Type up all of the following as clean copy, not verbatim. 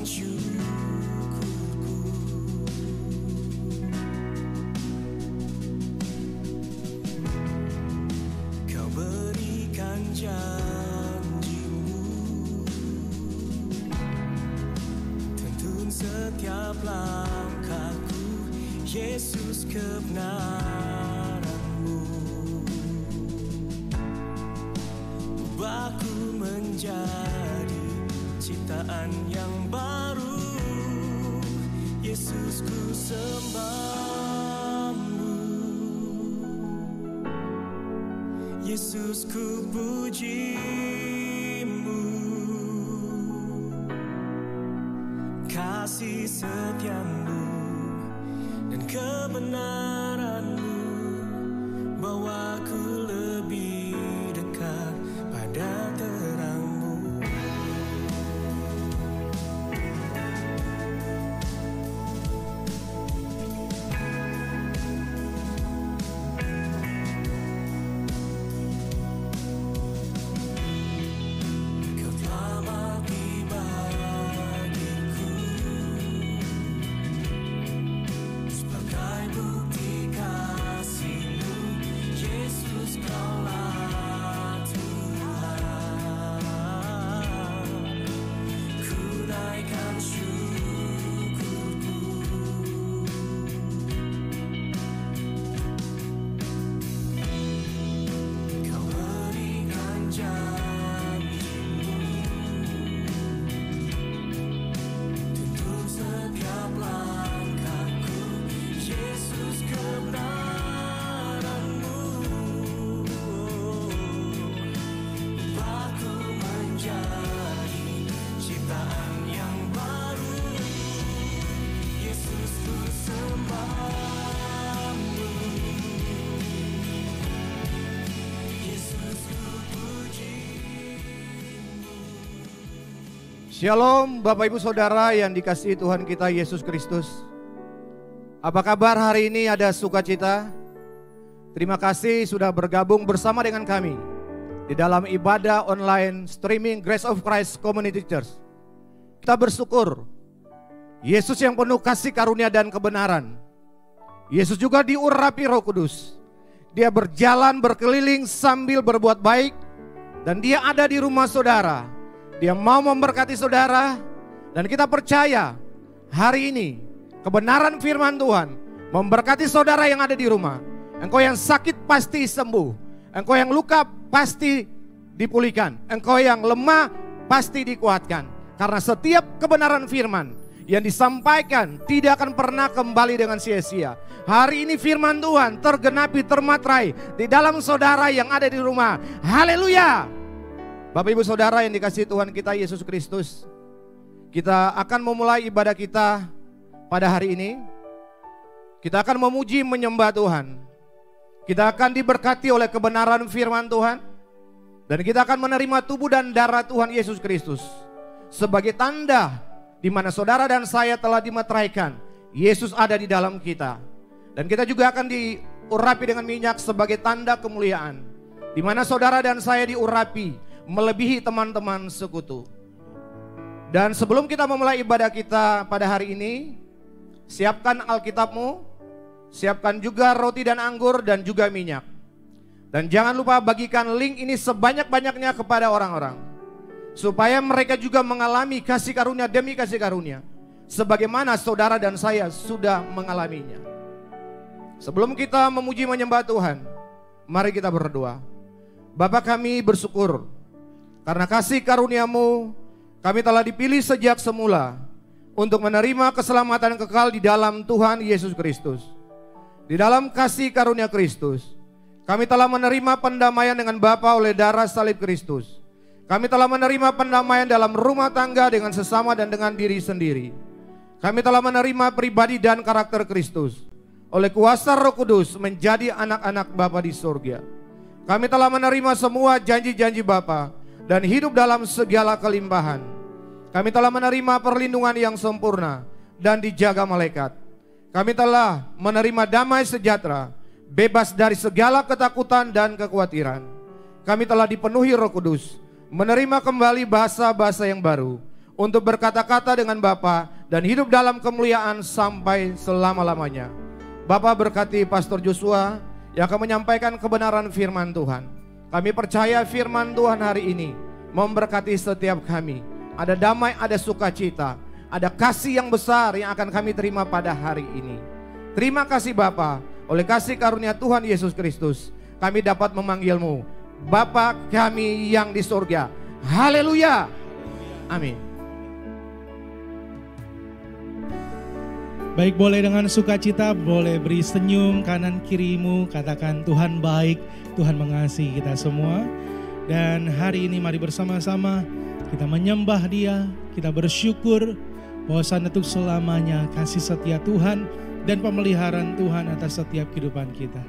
syukurku. Kau berikan janjimu, tuntun setiap langkahku, Yesus, kebenaran-Mu. Ubahku menjadi ciptaan yang baru, Yesus, ku sembah-Mu. Yesus, ku puji-Mu. Kasih setia-Mu dan kebenaran-Mu bawaku lebih dekat pada terang-Mu. Kau telah mati bagiku sebagai bukti kasih-Mu, Yesus, Kaulah Tuhan. Ku naikkan syukurku. Kau berikan janji-Mu, tuntun setiap langkahku, Yesus, kebenaran-Mu. Ubahku menjadi ciptaan yang baru, Yesus, ku sembah-Mu. Yesus, ku puji-Mu. Shalom Bapak Ibu Saudara yang dikasihi Tuhan kita Yesus Kristus. Apa kabar hari ini? Ada sukacita? Terima kasih sudah bergabung bersama dengan kami di dalam ibadah online streaming Grace of Christ Community Church. Kita bersyukur Yesus yang penuh kasih karunia dan kebenaran. Yesus juga diurapi Roh Kudus. Dia berjalan berkeliling sambil berbuat baik, dan dia ada di rumah saudara. Dia mau memberkati saudara, dan kita percaya hari ini kebenaran firman Tuhan memberkati saudara yang ada di rumah. Engkau yang sakit pasti sembuh, engkau yang luka pasti dipulihkan, engkau yang lemah pasti dikuatkan. Karena setiap kebenaran firman yang disampaikan tidak akan pernah kembali dengan sia-sia. Hari ini firman Tuhan tergenapi, termatrai di dalam saudara yang ada di rumah. Haleluya. Bapak Ibu Saudara yang dikasihi Tuhan kita Yesus Kristus, kita akan memulai ibadah kita pada hari ini. Kita akan memuji menyembah Tuhan. Kita akan diberkati oleh kebenaran firman Tuhan, dan kita akan menerima tubuh dan darah Tuhan Yesus Kristus sebagai tanda di mana saudara dan saya telah dimeteraikan. Yesus ada di dalam kita, dan kita juga akan diurapi dengan minyak sebagai tanda kemuliaan, di mana saudara dan saya diurapi melebihi teman-teman sekutu. Dan sebelum kita memulai ibadah kita pada hari ini, siapkan Alkitabmu, siapkan juga roti dan anggur dan juga minyak. Dan jangan lupa bagikan link ini sebanyak-banyaknya kepada orang-orang, supaya mereka juga mengalami kasih karunia demi kasih karunia, sebagaimana saudara dan saya sudah mengalaminya. Sebelum kita memuji menyembah Tuhan, mari kita berdoa. Bapa, kami bersyukur karena kasih karunia-Mu, kami telah dipilih sejak semula untuk menerima keselamatan kekal di dalam Tuhan Yesus Kristus. Di dalam kasih karunia Kristus, kami telah menerima pendamaian dengan Bapa oleh darah salib Kristus. Kami telah menerima pendamaian dalam rumah tangga dengan sesama dan dengan diri sendiri. Kami telah menerima pribadi dan karakter Kristus oleh kuasa Roh Kudus menjadi anak-anak Bapa di surga. Kami telah menerima semua janji-janji Bapa dan hidup dalam segala kelimpahan. Kami telah menerima perlindungan yang sempurna dan dijaga malaikat. Kami telah menerima damai sejahtera, bebas dari segala ketakutan dan kekhawatiran. Kami telah dipenuhi Roh Kudus, menerima kembali bahasa-bahasa yang baru, untuk berkata-kata dengan Bapa dan hidup dalam kemuliaan sampai selama-lamanya. Bapa berkati Pastor Joshua yang akan menyampaikan kebenaran firman Tuhan. Kami percaya firman Tuhan hari ini memberkati setiap kami. Ada damai, ada sukacita, ada kasih yang besar yang akan kami terima pada hari ini. Terima kasih Bapa, oleh kasih karunia Tuhan Yesus Kristus, kami dapat memanggil-Mu Bapa kami yang di surga. Haleluya. Amin. Baik, boleh dengan sukacita, boleh beri senyum kanan kirimu, katakan Tuhan baik, Tuhan mengasihi kita semua. Dan hari ini mari bersama-sama kita menyembah Dia, kita bersyukur bahwa untuk selamanya kasih setia Tuhan dan pemeliharaan Tuhan atas setiap kehidupan kita.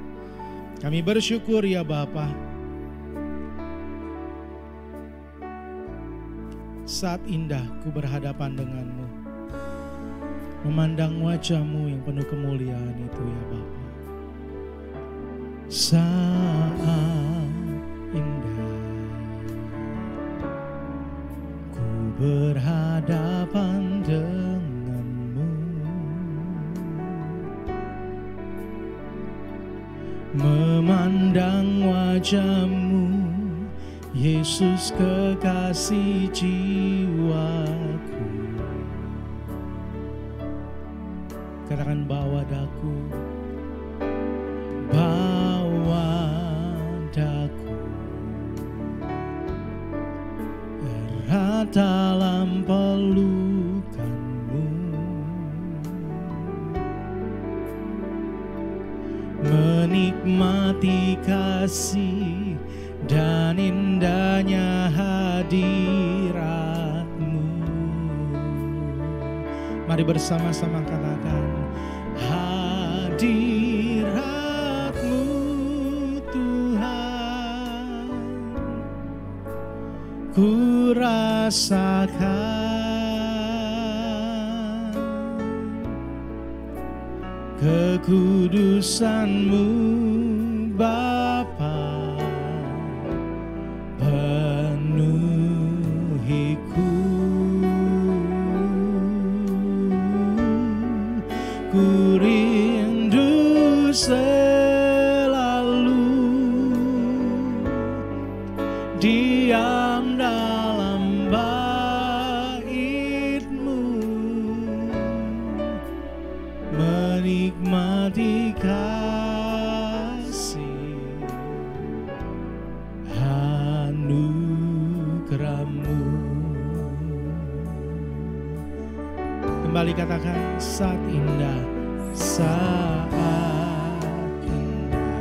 Kami bersyukur ya Bapa. Saat indah ku berhadapan denganmu, memandang wajah-Mu yang penuh kemuliaan itu ya Bapa. Saat indah ku berhadapan denganmu, memandang wajah-Mu Yesus kekasih jiwaku. Katakan bawa daku, bawa daku erat dalam pelukan-Mu, menikmati kasih dan indahnya hadirat-Mu. Mari bersama-sama katakan hadirat-Mu Tuhan, ku rasakan kekudusan-Mu Bapa, penuhiku. Ku rindu selalu diam dalam bait-Mu, menikmati kasih anugerah-Mu. Kembali katakan saat indah, saat indah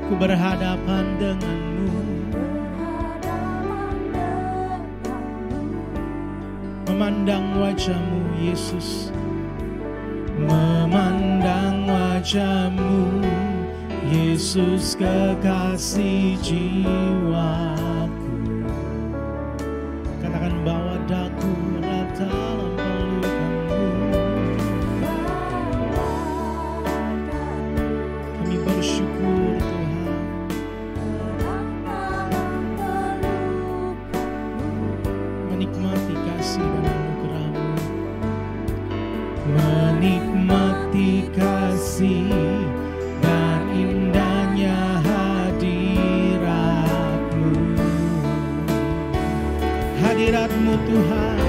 ku berhadapan denganmu, memandang wajah-Mu Yesus, memandang wajah-Mu Yesus kekasih jiwaku. Katakan bawa daku erat dalam pelukan-Mu. Kami bersyukur Tuhan, menikmati kasih dan anugerah-Mu, menikmati kasih dan indahnya hadirat-Mu. Hadirat-Mu Tuhan,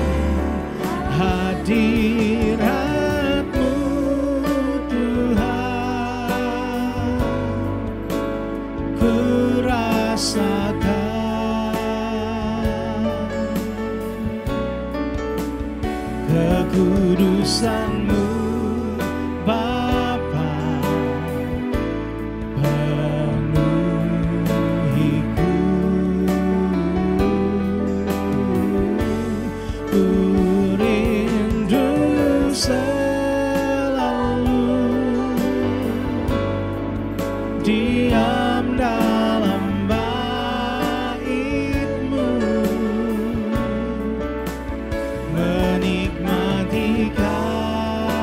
hadirat-Mu Tuhan, ku rasakan kekudusan-Mu Bapa, penuhiku. Ku rindu selalu diam dalam bait-Mu, menikmati kasih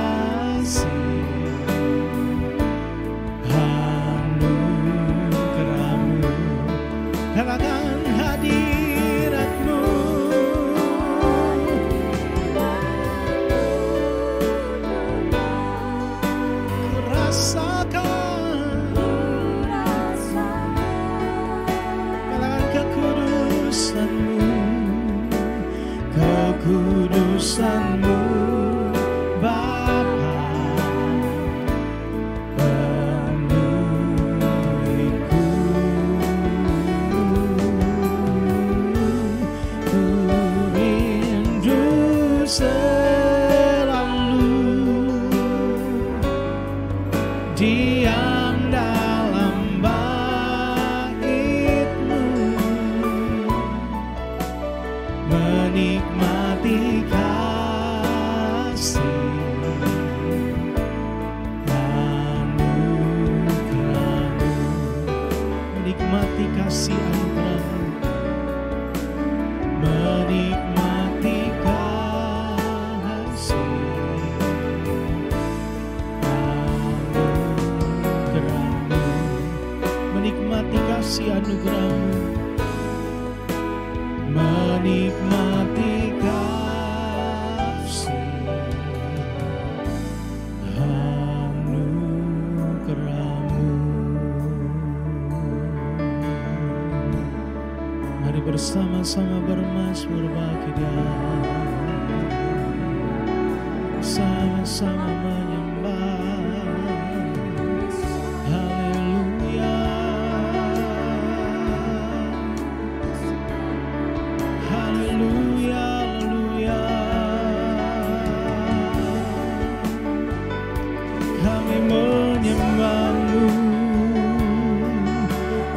selalu diam dalam bait-Mu, menikmati kasih anugerah-Mu, menikmati kasih anugerah-Mu, menikmati kasih anugerah-Mu, menikmati kasih anugerah-Mu, menikmati kasih anugerah-Mu. Mari bersama-sama bermazmur bagi Dia, sama-sama menyembah. Haleluya, haleluya, haleluya. Kami menyembah-Mu,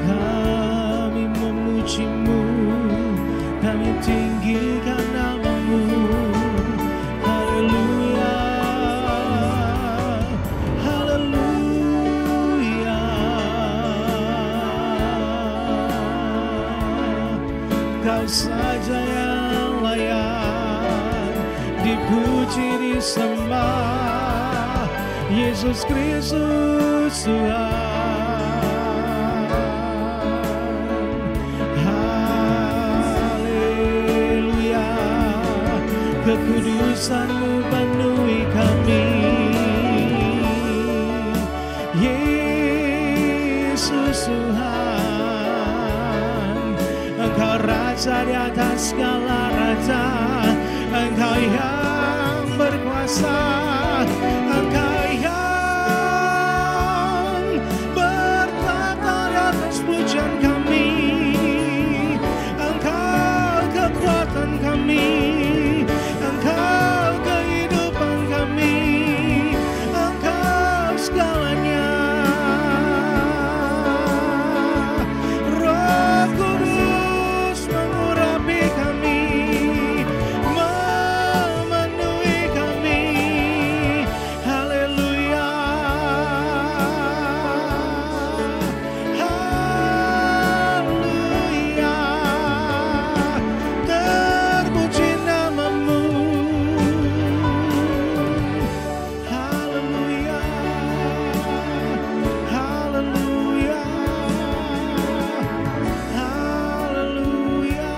kami memuji-Mu, kami tinggikan nama-Mu. Haleluya, haleluya. Kau saja yang layak dipuji, disembah, Yesus Kristus Tuhan. Haleluya, kekudusan-Mu penuhi kami. Yesus Tuhan, Engkau Raja di atas segala raja, Engkau yang berkuasa, Engkau yang bertata di atas pujian kami, Engkau kekuatan kami, Engkau kehidupan kami, Engkau segalanya. Roh Kudus mengurapi kami, memenuhi kami. Haleluya, haleluya. Terpuji nama-Mu. Haleluya, haleluya, haleluya.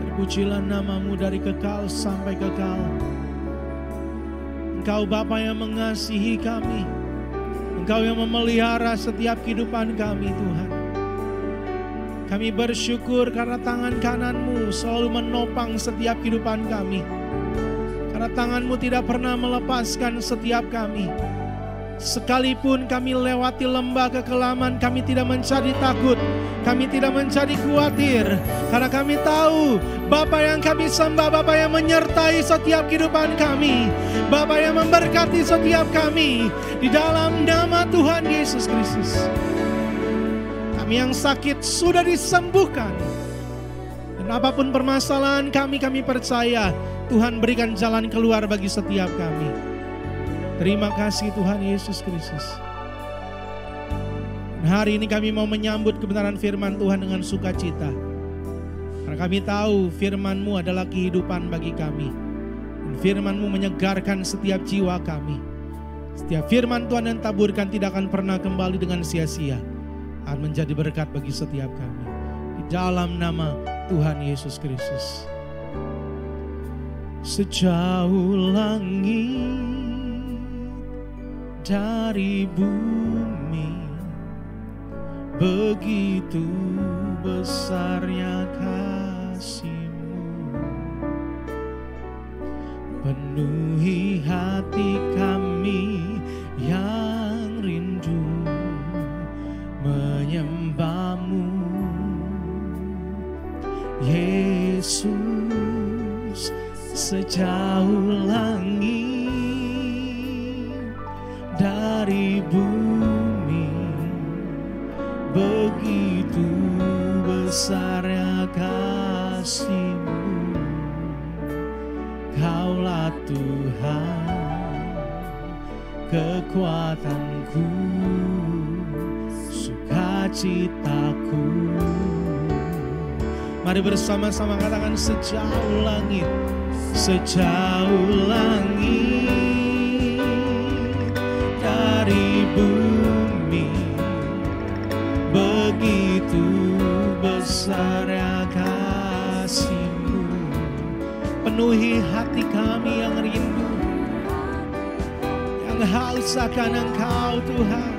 Terpujilah nama-Mu dari kekal sampai kekal. Engkau Bapa yang mengasihi kami, Engkau yang memelihara setiap kehidupan kami, Tuhan. Kami bersyukur karena tangan kanan-Mu selalu menopang setiap kehidupan kami. Karena tangan-Mu tidak pernah melepaskan setiap kami. Sekalipun kami lewati lembah kekelaman, kami tidak menjadi takut, kami tidak menjadi khawatir. Karena kami tahu Bapa yang kami sembah, Bapa yang menyertai setiap kehidupan kami, Bapa yang memberkati setiap kami. Di dalam nama Tuhan Yesus Kristus, kami yang sakit sudah disembuhkan. Dan apapun permasalahan kami percaya Tuhan berikan jalan keluar bagi setiap kami. Terima kasih Tuhan Yesus Kristus. Dan hari ini kami mau menyambut kebenaran firman Tuhan dengan sukacita. Karena kami tahu firman-Mu adalah kehidupan bagi kami. Dan firman-Mu menyegarkan setiap jiwa kami. Setiap firman Tuhan yang taburkan tidak akan pernah kembali dengan sia-sia. Akan menjadi berkat bagi setiap kami. Di dalam nama Tuhan Yesus Kristus. Sejauh langit dari bumi, begitu besarnya kasih-Mu, penuhi hati kami yang rindu menyembah-Mu. sejauh langit dari bumi, begitu besarnya kasih-Mu. Kaulah Tuhan, kekuatanku, sukacitaku. Mari bersama-sama katakan sejauh langit, sejauh langit dari bumi, begitu besarnya kasih-Mu. Penuhi hati kami yang rindu, yang haus akan Engkau Tuhan.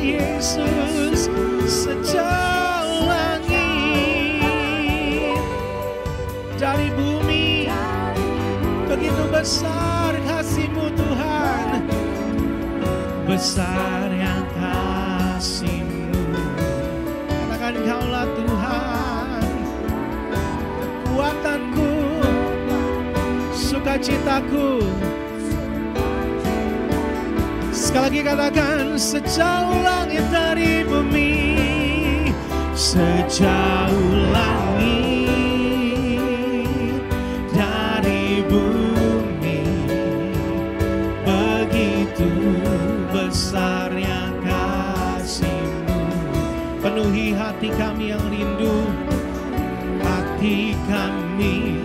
Yesus, sejauh langit dari bumi, begitu besar kasih-Mu Tuhan, besar yang kasih-Mu. Katakan Kaulah Tuhan, kekuatanku, sukacitaku. Sekali lagi katakan sejauh langit dari bumi, sejauh langit dari bumi, begitu besarnya kasih-Mu. Penuhi hati kami yang rindu, hati kami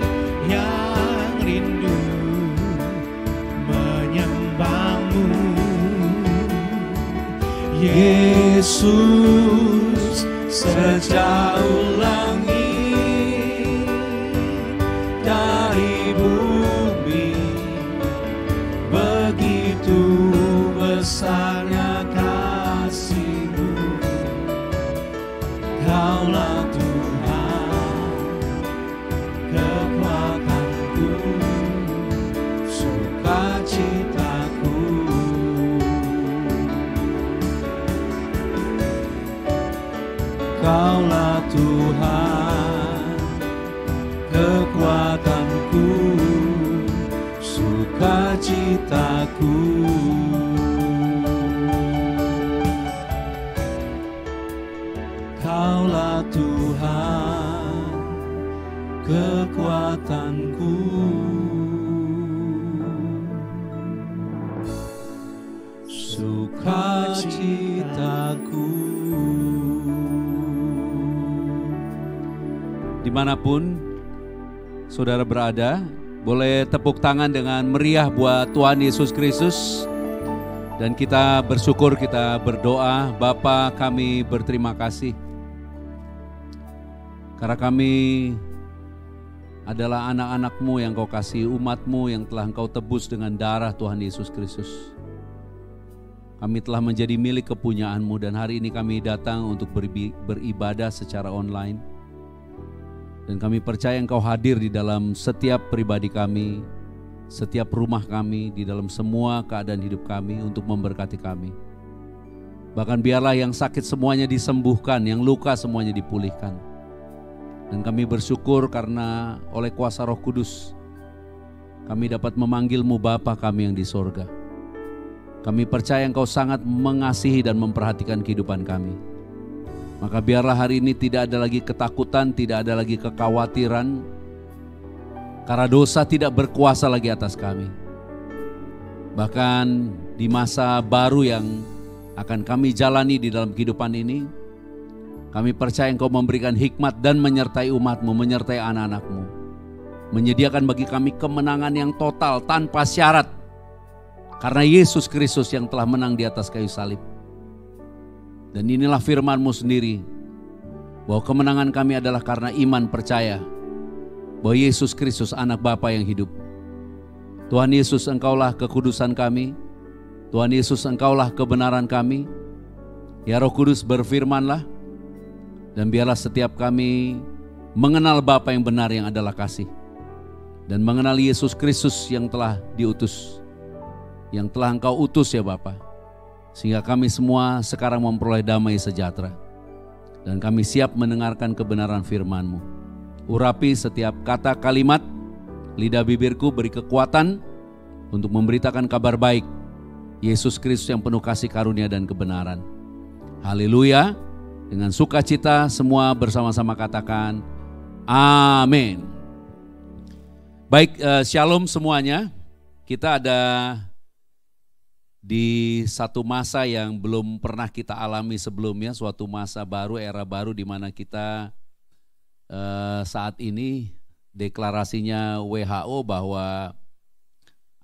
yang rindu menyembah-Mu. Yesus, sejauh langit dari bumi, begitu besarnya kasih-Mu. Kaulah Tuhan, kekuatanku, sukacitaku. Kaulah Tuhan, kekuatanku, sukacitaku. Kaulah Tuhan, kekuatanku, sukacitaku. Dimanapun saudara berada, boleh tepuk tangan dengan meriah buat Tuhan Yesus Kristus. Dan kita bersyukur, kita berdoa. Bapa, kami berterima kasih karena kami adalah anak-anak-Mu yang Kau kasih, umat-Mu yang telah Engkau tebus dengan darah Tuhan Yesus Kristus. Kami telah menjadi milik kepunyaan-Mu, dan hari ini kami datang untuk beribadah secara online. Dan kami percaya Engkau hadir di dalam setiap pribadi kami, setiap rumah kami, di dalam semua keadaan hidup kami untuk memberkati kami. Bahkan biarlah yang sakit semuanya disembuhkan, yang luka semuanya dipulihkan. Dan kami bersyukur karena oleh kuasa Roh Kudus kami dapat memanggil-Mu Bapa kami yang di sorga. Kami percaya Engkau sangat mengasihi dan memperhatikan kehidupan kami. Maka biarlah hari ini tidak ada lagi ketakutan, tidak ada lagi kekhawatiran, karena dosa tidak berkuasa lagi atas kami. Bahkan di masa baru yang akan kami jalani di dalam kehidupan ini, kami percaya Engkau memberikan hikmat dan menyertai umat-Mu, menyertai anak-anak-Mu, menyediakan bagi kami kemenangan yang total tanpa syarat, karena Yesus Kristus yang telah menang di atas kayu salib. Dan inilah firman-Mu sendiri, bahwa kemenangan kami adalah karena iman percaya bahwa Yesus Kristus anak Bapa yang hidup. Tuhan Yesus, Engkaulah kekudusan kami. Tuhan Yesus, Engkaulah kebenaran kami. Ya Roh Kudus, berfirmanlah, dan biarlah setiap kami mengenal Bapa yang benar yang adalah kasih, dan mengenal Yesus Kristus yang telah diutus, yang telah Engkau utus ya Bapa, sehingga kami semua sekarang memperoleh damai sejahtera. Dan kami siap mendengarkan kebenaran firman-Mu. Urapi setiap kata kalimat, lidah bibirku beri kekuatan untuk memberitakan kabar baik Yesus Kristus yang penuh kasih karunia dan kebenaran. Haleluya. Dengan sukacita semua bersama-sama katakan amin. Baik, shalom semuanya. Kita ada di satu masa yang belum pernah kita alami sebelumnya, suatu masa baru, era baru di mana kita saat ini deklarasinya WHO bahwa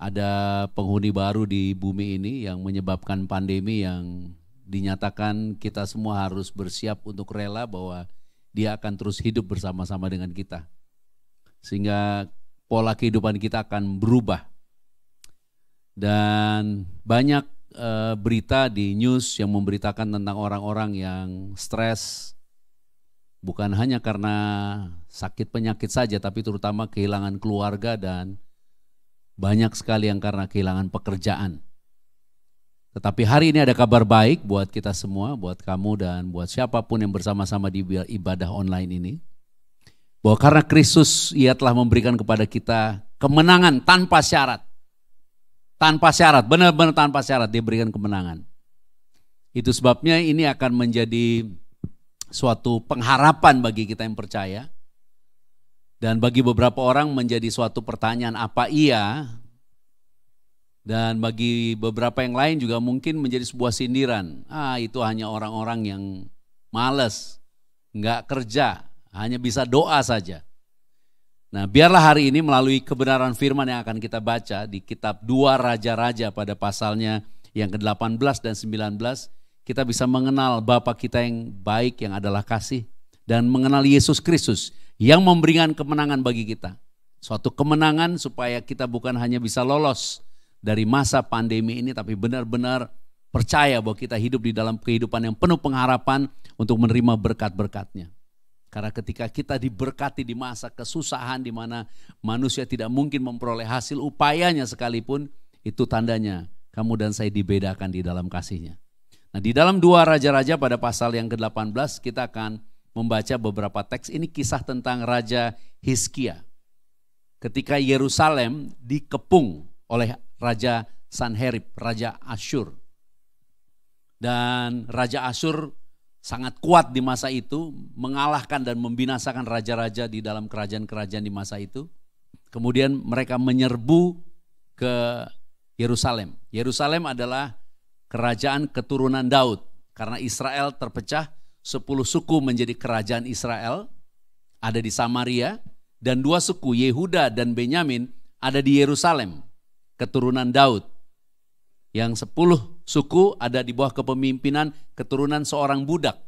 ada penghuni baru di bumi ini yang menyebabkan pandemi yang dinyatakan kita semua harus bersiap untuk rela bahwa dia akan terus hidup bersama-sama dengan kita. Sehingga pola kehidupan kita akan berubah. Dan banyak berita di news yang memberitakan tentang orang-orang yang stres, bukan hanya karena sakit penyakit saja, tapi terutama kehilangan keluarga dan banyak sekali yang karena kehilangan pekerjaan. Tetapi hari ini ada kabar baik buat kita semua, buat kamu dan buat siapapun yang bersama-sama di ibadah online ini. Bahwa karena Kristus ia telah memberikan kepada kita kemenangan tanpa syarat. Tanpa syarat, benar-benar tanpa syarat dia berikan kemenangan. Itu sebabnya ini akan menjadi suatu pengharapan bagi kita yang percaya. Dan bagi beberapa orang menjadi suatu pertanyaan apa iya. Dan bagi beberapa yang lain juga mungkin menjadi sebuah sindiran. Itu hanya orang-orang yang malas, nggak kerja, hanya bisa doa saja. Nah, biarlah hari ini melalui kebenaran firman yang akan kita baca di kitab 2 Raja-Raja pada pasalnya yang ke-18 dan 19, kita bisa mengenal Bapa kita yang baik yang adalah kasih dan mengenal Yesus Kristus yang memberikan kemenangan bagi kita. Suatu kemenangan supaya kita bukan hanya bisa lolos dari masa pandemi ini, tapi benar-benar percaya bahwa kita hidup di dalam kehidupan yang penuh pengharapan untuk menerima berkat-berkat-Nya. Karena ketika kita diberkati di masa kesusahan di mana manusia tidak mungkin memperoleh hasil upayanya sekalipun, itu tandanya kamu dan saya dibedakan di dalam kasih-Nya. Nah, di dalam 2 Raja-Raja pada pasal yang ke-18 kita akan membaca beberapa teks. Ini kisah tentang Raja Hizkia. Ketika Yerusalem dikepung oleh Raja Sanherib, Raja Asyur. Dan Raja Asyur sangat kuat di masa itu, mengalahkan dan membinasakan raja-raja di dalam kerajaan-kerajaan di masa itu. Kemudian mereka menyerbu ke Yerusalem. Yerusalem adalah kerajaan keturunan Daud. Karena Israel terpecah, 10 suku menjadi kerajaan Israel, ada di Samaria, dan 2 suku Yehuda dan Benyamin ada di Yerusalem, keturunan Daud. Yang 10 suku ada di bawah kepemimpinan keturunan seorang budak.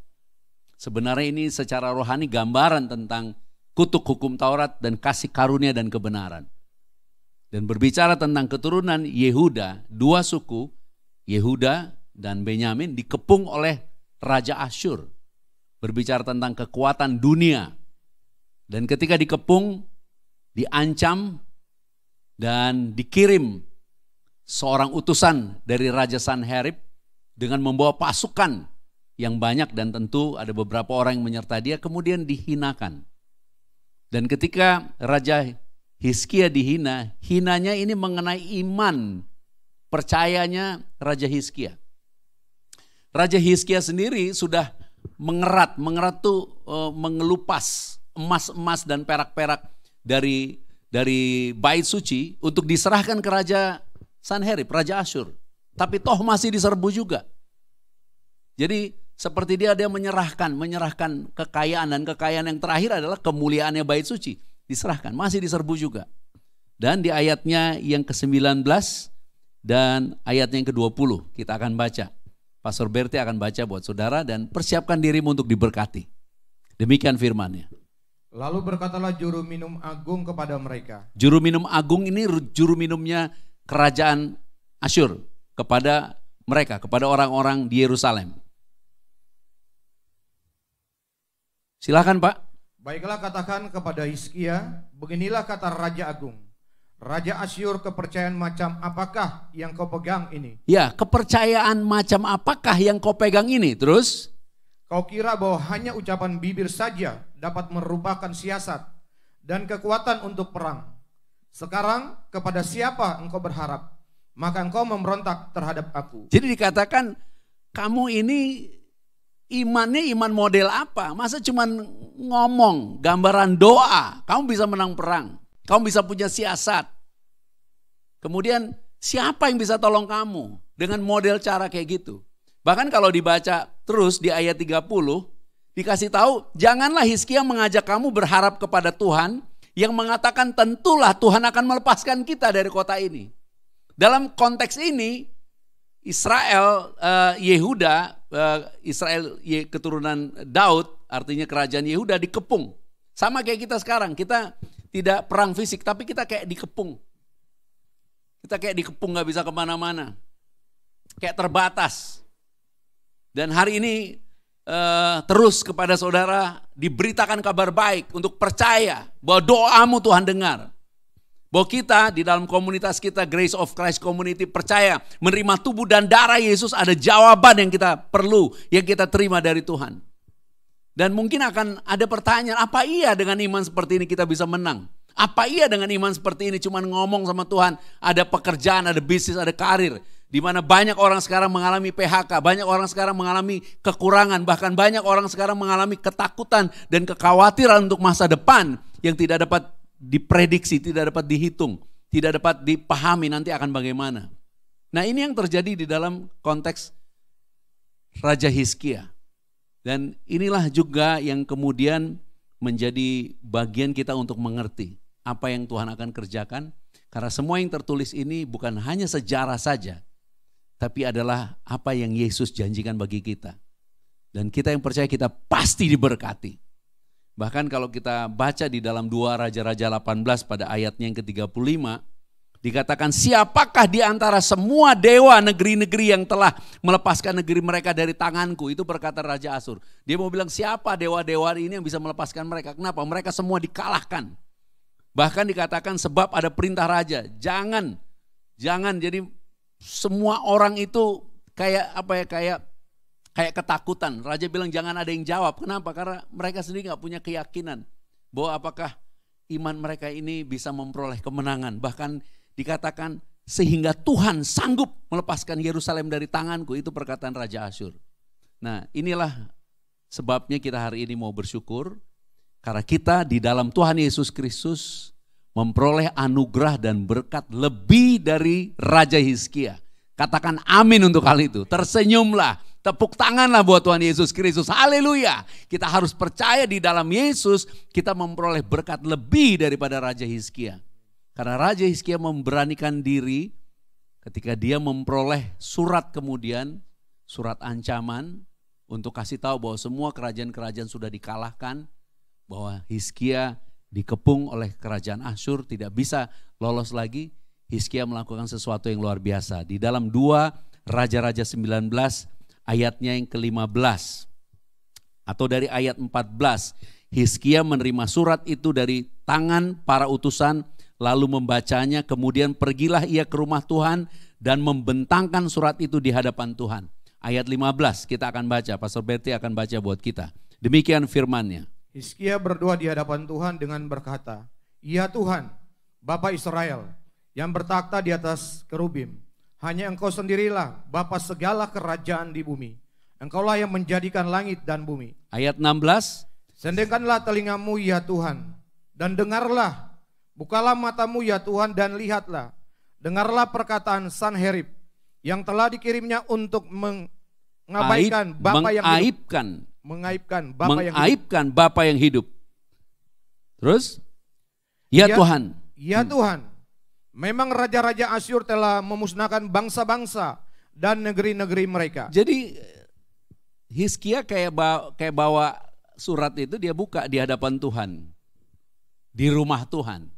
Sebenarnya ini secara rohani gambaran tentang kutuk hukum Taurat dan kasih karunia dan kebenaran. Dan berbicara tentang keturunan Yehuda, 2 suku Yehuda dan Benyamin dikepung oleh Raja Asyur. Berbicara tentang kekuatan dunia. Dan ketika dikepung, diancam dan dikirim seorang utusan dari Raja Sanherib dengan membawa pasukan yang banyak dan tentu ada beberapa orang yang menyertai dia, kemudian dihinakan. Dan ketika Raja Hizkia dihina, hinanya ini mengenai iman percayanya Raja Hizkia. Raja Hizkia sendiri sudah mengerat tuh mengelupas emas-emas dan perak-perak dari bait suci untuk diserahkan ke Raja Sanherib, Raja Asyur. Tapi toh masih diserbu juga. Jadi seperti dia menyerahkan kekayaan, dan kekayaan yang terakhir adalah kemuliaannya bait suci. Diserahkan, masih diserbu juga. Dan di ayatnya yang ke-19 dan ayatnya yang ke-20 kita akan baca. Pastor Berti akan baca buat saudara dan persiapkan dirimu untuk diberkati. Demikian firman-Nya. Lalu berkatalah juru minum agung kepada mereka. Juru minum agung ini juru minumnya kerajaan Asyur kepada mereka, kepada orang-orang di Yerusalem. Silakan Pak. Baiklah, katakan kepada Hizkia, beginilah kata Raja Agung. Raja Asyur, kepercayaan macam apakah yang kau pegang ini? Ya, kepercayaan macam apakah yang kau pegang ini? Terus? Kau kira bahwa hanya ucapan bibir saja dapat merupakan siasat dan kekuatan untuk perang. Sekarang kepada siapa engkau berharap? Maka engkau memberontak terhadap aku. Jadi dikatakan kamu ini imannya iman model apa? Masa cuman ngomong, gambaran doa, kamu bisa menang perang. Kamu bisa punya siasat. Kemudian siapa yang bisa tolong kamu dengan model cara kayak gitu? Bahkan kalau dibaca terus di ayat 30, dikasih tahu, janganlah Hizkia mengajak kamu berharap kepada Tuhan yang mengatakan tentulah Tuhan akan melepaskan kita dari kota ini. Dalam konteks ini, Israel, Yehuda, Israel keturunan Daud, artinya kerajaan Yehuda dikepung. Sama kayak kita sekarang, kita tidak perang fisik, tapi kita kayak dikepung. Kita kayak dikepung, gak bisa kemana-mana. Kayak terbatas. Dan hari ini terus kepada saudara diberitakan kabar baik untuk percaya bahwa doamu Tuhan dengar. Bahwa kita di dalam komunitas kita Grace of Christ Community percaya menerima tubuh dan darah Yesus ada jawaban yang kita perlu, yang kita terima dari Tuhan. Dan mungkin akan ada pertanyaan, apa iya dengan iman seperti ini kita bisa menang? Apa iya dengan iman seperti ini cuma ngomong sama Tuhan, ada pekerjaan, ada bisnis, ada karir. Di mana banyak orang sekarang mengalami PHK, banyak orang sekarang mengalami kekurangan, bahkan banyak orang sekarang mengalami ketakutan dan kekhawatiran untuk masa depan yang tidak dapat diprediksi, tidak dapat dihitung, tidak dapat dipahami nanti akan bagaimana. Nah, ini yang terjadi di dalam konteks Raja Hizkia. Dan inilah juga yang kemudian menjadi bagian kita untuk mengerti apa yang Tuhan akan kerjakan. Karena semua yang tertulis ini bukan hanya sejarah saja, tapi adalah apa yang Yesus janjikan bagi kita. Dan kita yang percaya kita pasti diberkati. Bahkan kalau kita baca di dalam 2 Raja-Raja 18 pada ayatnya yang ke-35, dikatakan siapakah di antara semua dewa negeri-negeri yang telah melepaskan negeri mereka dari tanganku. Itu perkataan Raja Asyur. Dia mau bilang siapa dewa-dewa ini yang bisa melepaskan mereka. Kenapa? Mereka semua dikalahkan. Bahkan dikatakan sebab ada perintah raja. Jangan. Jadi semua orang itu kayak ketakutan. Raja bilang jangan ada yang jawab. Kenapa? Karena mereka sendiri gak punya keyakinan bahwa apakah iman mereka ini bisa memperoleh kemenangan. Bahkan dikatakan sehingga Tuhan sanggup melepaskan Yerusalem dari tanganku. Itu perkataan Raja Asyur. Nah, inilah sebabnya kita hari ini mau bersyukur. Karena kita di dalam Tuhan Yesus Kristus memperoleh anugerah dan berkat lebih dari Raja Hizkia. Katakan amin untuk hal itu. Tersenyumlah. Tepuk tanganlah buat Tuhan Yesus Kristus. Haleluya. Kita harus percaya di dalam Yesus kita memperoleh berkat lebih daripada Raja Hizkia. Karena Raja Hizkia memberanikan diri ketika dia memperoleh surat kemudian, surat ancaman untuk kasih tahu bahwa semua kerajaan-kerajaan sudah dikalahkan, bahwa Hizkia dikepung oleh kerajaan Asyur, tidak bisa lolos lagi. Hizkia melakukan sesuatu yang luar biasa. Di dalam 2 Raja-Raja 19 ayatnya yang ke-15 atau dari ayat 14, Hizkia menerima surat itu dari tangan para utusan lalu membacanya, kemudian pergilah ia ke rumah Tuhan dan membentangkan surat itu di hadapan Tuhan. Ayat 15 kita akan baca, Pastor Berti akan baca buat kita. Demikian firman-Nya. Hizkia berdoa di hadapan Tuhan dengan berkata, "Ya Tuhan, Bapa Israel, yang bertakhta di atas kerubim, hanya Engkau sendirilah Bapa segala kerajaan di bumi. Engkaulah yang menjadikan langit dan bumi." Ayat 16. "Sendengkanlah telingamu ya Tuhan, dan dengarlah. Bukalah matamu ya Tuhan, dan lihatlah. Dengarlah perkataan Sanherib, yang telah dikirimnya untuk mengabaikan Bapa yang hidup. Mengaibkan Bapa yang hidup." Terus, ya Tuhan. Ya Tuhan, memang raja-raja Asyur telah memusnahkan bangsa-bangsa dan negeri-negeri mereka. Jadi Hizkia kayak bawa surat itu, dia buka di hadapan Tuhan, di rumah Tuhan.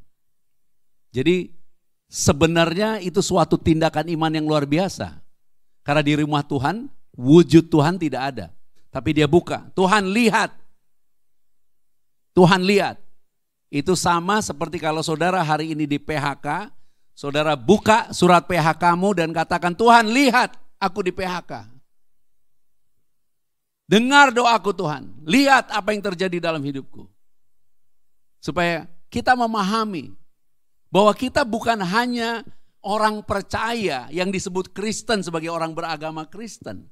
Jadi sebenarnya itu suatu tindakan iman yang luar biasa. Karena di rumah Tuhan, wujud Tuhan tidak ada. Tapi dia buka, Tuhan lihat. Tuhan lihat. Itu sama seperti kalau saudara hari ini di PHK, saudara buka surat PHK-mu dan katakan, Tuhan lihat aku di PHK. Dengar doaku Tuhan. Lihat apa yang terjadi dalam hidupku. Supaya kita memahami bahwa kita bukan hanya orang percaya yang disebut Kristen sebagai orang beragama Kristen.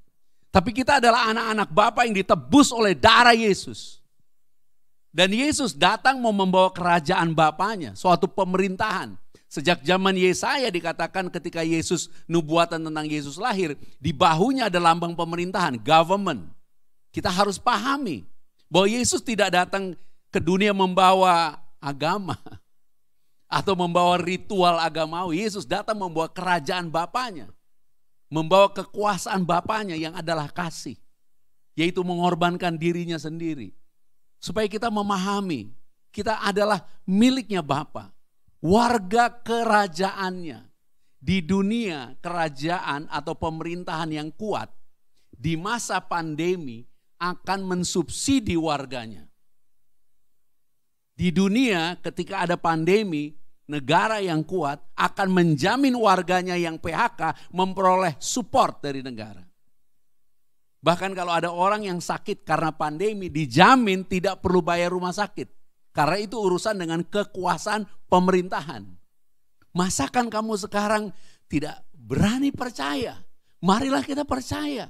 Tapi kita adalah anak-anak Bapa yang ditebus oleh darah Yesus. Dan Yesus datang mau membawa kerajaan Bapanya, suatu pemerintahan. Sejak zaman Yesaya dikatakan ketika Yesus, nubuatan tentang Yesus lahir, di bahunya ada lambang pemerintahan, government. Kita harus pahami bahwa Yesus tidak datang ke dunia membawa agama atau membawa ritual agamawi. Yesus datang membawa kerajaan Bapanya, membawa kekuasaan Bapanya yang adalah kasih, yaitu mengorbankan dirinya sendiri. Supaya kita memahami, kita adalah miliknya Bapa. Warga kerajaannya. Di dunia kerajaan atau pemerintahan yang kuat di masa pandemi akan mensubsidi warganya. Di dunia ketika ada pandemi, negara yang kuat akan menjamin warganya yang PHK memperoleh support dari negara. Bahkan kalau ada orang yang sakit karena pandemi, dijamin tidak perlu bayar rumah sakit. Karena itu urusan dengan kekuasaan pemerintahan. Masakan kamu sekarang tidak berani percaya? Marilah kita percaya.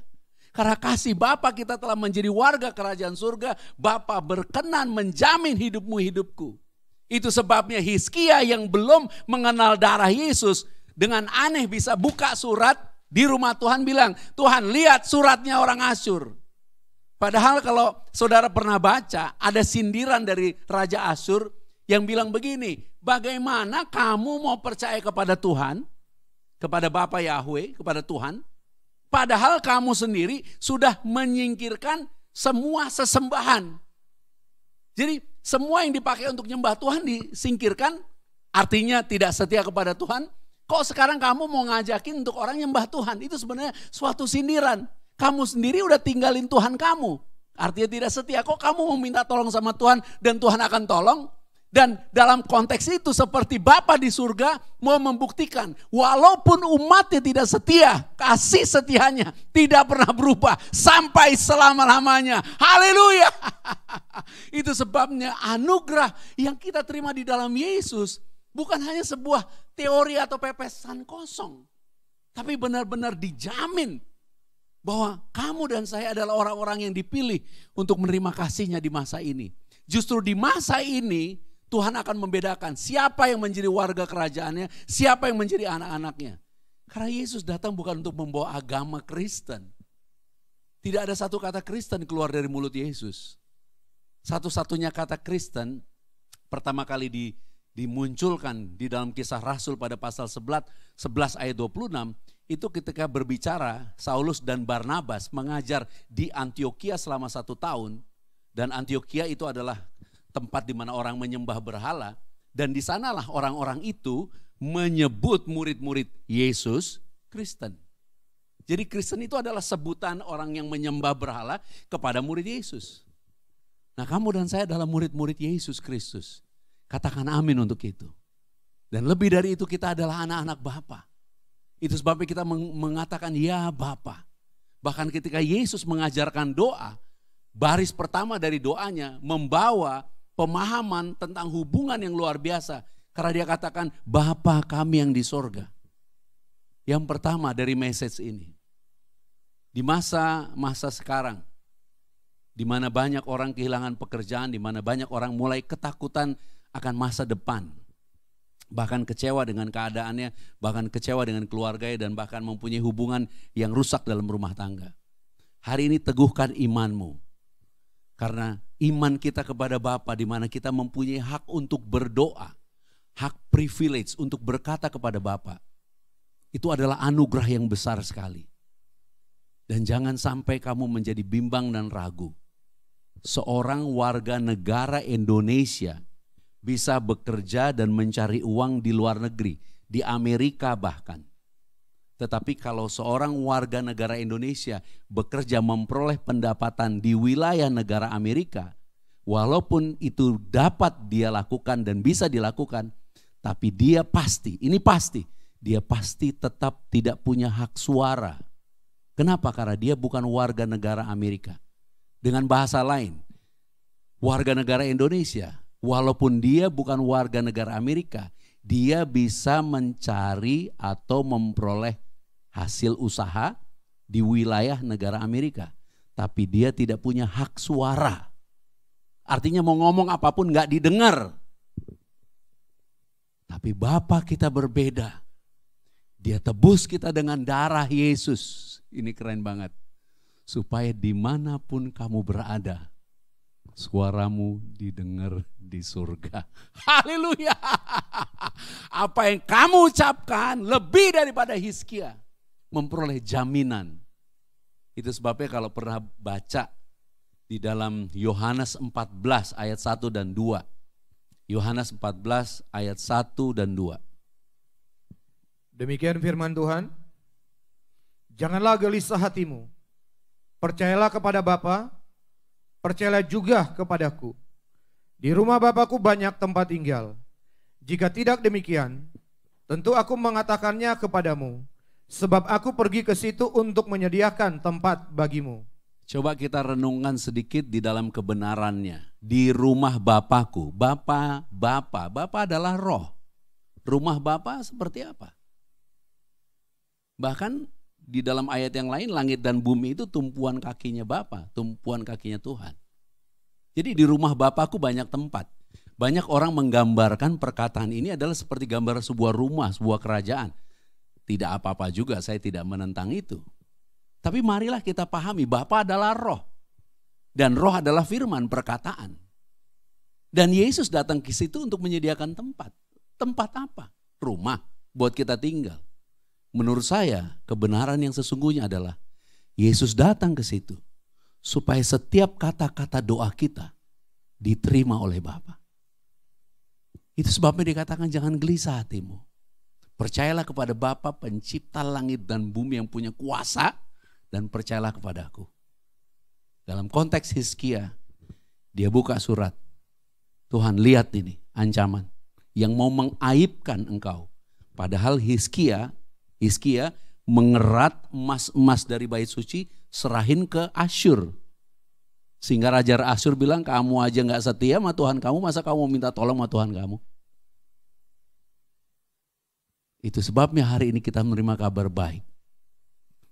Karena kasih Bapa kita telah menjadi warga kerajaan surga. Bapa berkenan menjamin hidupmu hidupku. Itu sebabnya Hizkia yang belum mengenal darah Yesus dengan aneh bisa buka surat di rumah Tuhan bilang, Tuhan lihat suratnya orang Asyur. Padahal kalau saudara pernah baca, ada sindiran dari Raja Asyur yang bilang begini, bagaimana kamu mau percaya kepada Tuhan, kepada Bapa Yahweh, kepada Tuhan, padahal kamu sendiri sudah menyingkirkan semua sesembahan. Jadi semua yang dipakai untuk nyembah Tuhan disingkirkan, artinya tidak setia kepada Tuhan. Kok sekarang kamu mau ngajakin untuk orang nyembah Tuhan? Itu sebenarnya suatu sindiran. Kamu sendiri udah tinggalin Tuhan kamu. Artinya tidak setia. Kok kamu mau minta tolong sama Tuhan dan Tuhan akan tolong? Dan dalam konteks itu seperti Bapa di surga mau membuktikan. Walaupun umatnya tidak setia, kasih setianya tidak pernah berubah sampai selama-lamanya. Haleluya. Itu sebabnya anugerah yang kita terima di dalam Yesus bukan hanya sebuah teori atau pepesan kosong. Tapi benar-benar dijamin bahwa kamu dan saya adalah orang-orang yang dipilih untuk menerima kasih-Nya di masa ini. Justru di masa ini Tuhan akan membedakan siapa yang menjadi warga kerajaannya, siapa yang menjadi anak-anaknya. Karena Yesus datang bukan untuk membawa agama Kristen. Tidak ada satu kata Kristen keluar dari mulut Yesus. Satu-satunya kata Kristen pertama kali dimunculkan di dalam Kisah Rasul pada pasal 11 ayat 26. Itu ketika berbicara Saulus dan Barnabas mengajar di Antiokhia selama 1 tahun. Dan Antiokhia itu adalah tempat di mana orang menyembah berhala. Dan di sanalah orang-orang itu menyebut murid-murid Yesus Kristen. Jadi Kristen itu adalah sebutan orang yang menyembah berhala kepada murid Yesus. Nah kamu dan saya adalah murid-murid Yesus Kristus. Katakan amin untuk itu. Dan lebih dari itu kita adalah anak-anak Bapa. Itu sebabnya kita mengatakan ya Bapa. Bahkan ketika Yesus mengajarkan doa, baris pertama dari doanya membawa pemahaman tentang hubungan yang luar biasa. Karena dia katakan Bapa kami yang di sorga. Yang pertama dari message ini. Di masa sekarang, di mana banyak orang kehilangan pekerjaan, di mana banyak orang mulai ketakutan akan masa depan. Bahkan kecewa dengan keadaannya, bahkan kecewa dengan keluarganya, dan bahkan mempunyai hubungan yang rusak dalam rumah tangga. Hari ini teguhkan imanmu. Karena iman kita kepada Bapa di mana kita mempunyai hak untuk berdoa, hak privilege untuk berkata kepada Bapa. Itu adalah anugerah yang besar sekali. Dan jangan sampai kamu menjadi bimbang dan ragu. Seorang warga negara Indonesia bisa bekerja dan mencari uang di luar negeri, di Amerika bahkan. Tetapi kalau seorang warga negara Indonesia bekerja memperoleh pendapatan di wilayah negara Amerika, walaupun itu dapat dia lakukan dan bisa dilakukan, tapi dia pasti tetap tidak punya hak suara. Kenapa? Karena dia bukan warga negara Amerika. Dengan bahasa lain, warga negara Indonesia, walaupun dia bukan warga negara Amerika, dia bisa mencari atau memperoleh hasil usaha di wilayah negara Amerika. Tapi dia tidak punya hak suara. Artinya mau ngomong apapun gak didengar. Tapi Bapa kita berbeda. Dia tebus kita dengan darah Yesus. Ini keren banget. Supaya dimanapun kamu berada, suaramu didengar di surga. Haleluya. Apa yang kamu ucapkan lebih daripada Hizkia memperoleh jaminan. Itu sebabnya kalau pernah baca di dalam Yohanes 14 ayat 1 dan 2. Yohanes 14 ayat 1 dan 2. Demikian firman Tuhan. Janganlah gelisah hatimu. Percayalah kepada Bapa, percayalah juga kepadaku. Di rumah Bapakku banyak tempat tinggal. Jika tidak demikian, tentu aku mengatakannya kepadamu, sebab aku pergi ke situ untuk menyediakan tempat bagimu. Coba kita renungkan sedikit di dalam kebenarannya. Di rumah Bapakku, Bapa adalah roh. Rumah Bapa seperti apa? Bahkan di dalam ayat yang lain, langit dan bumi itu tumpuan kakinya Bapa, tumpuan kakinya Tuhan. Jadi di rumah Bapakku banyak tempat. Banyak orang menggambarkan perkataan ini adalah seperti gambar sebuah rumah, sebuah kerajaan. Tidak apa-apa juga, saya tidak menentang itu. Tapi marilah kita pahami, Bapa adalah roh. Dan roh adalah firman, perkataan. Dan Yesus datang ke situ untuk menyediakan tempat. Tempat apa? Rumah buat kita tinggal. Menurut saya, kebenaran yang sesungguhnya adalah Yesus datang ke situ supaya setiap kata-kata doa kita diterima oleh Bapa. Itu sebabnya dikatakan jangan gelisah hatimu. Percayalah kepada Bapa pencipta langit dan bumi yang punya kuasa, dan percayalah kepadaku. Dalam konteks Hizkia, dia buka surat. Tuhan, lihat ini ancaman yang mau mengaibkan engkau. Padahal Hizkia mengerat emas-emas dari bait suci, serahin ke Asyur. Sehingga Raja Asyur bilang, kamu aja gak setia sama Tuhan kamu, masa kamu minta tolong sama Tuhan kamu? Itu sebabnya hari ini kita menerima kabar baik.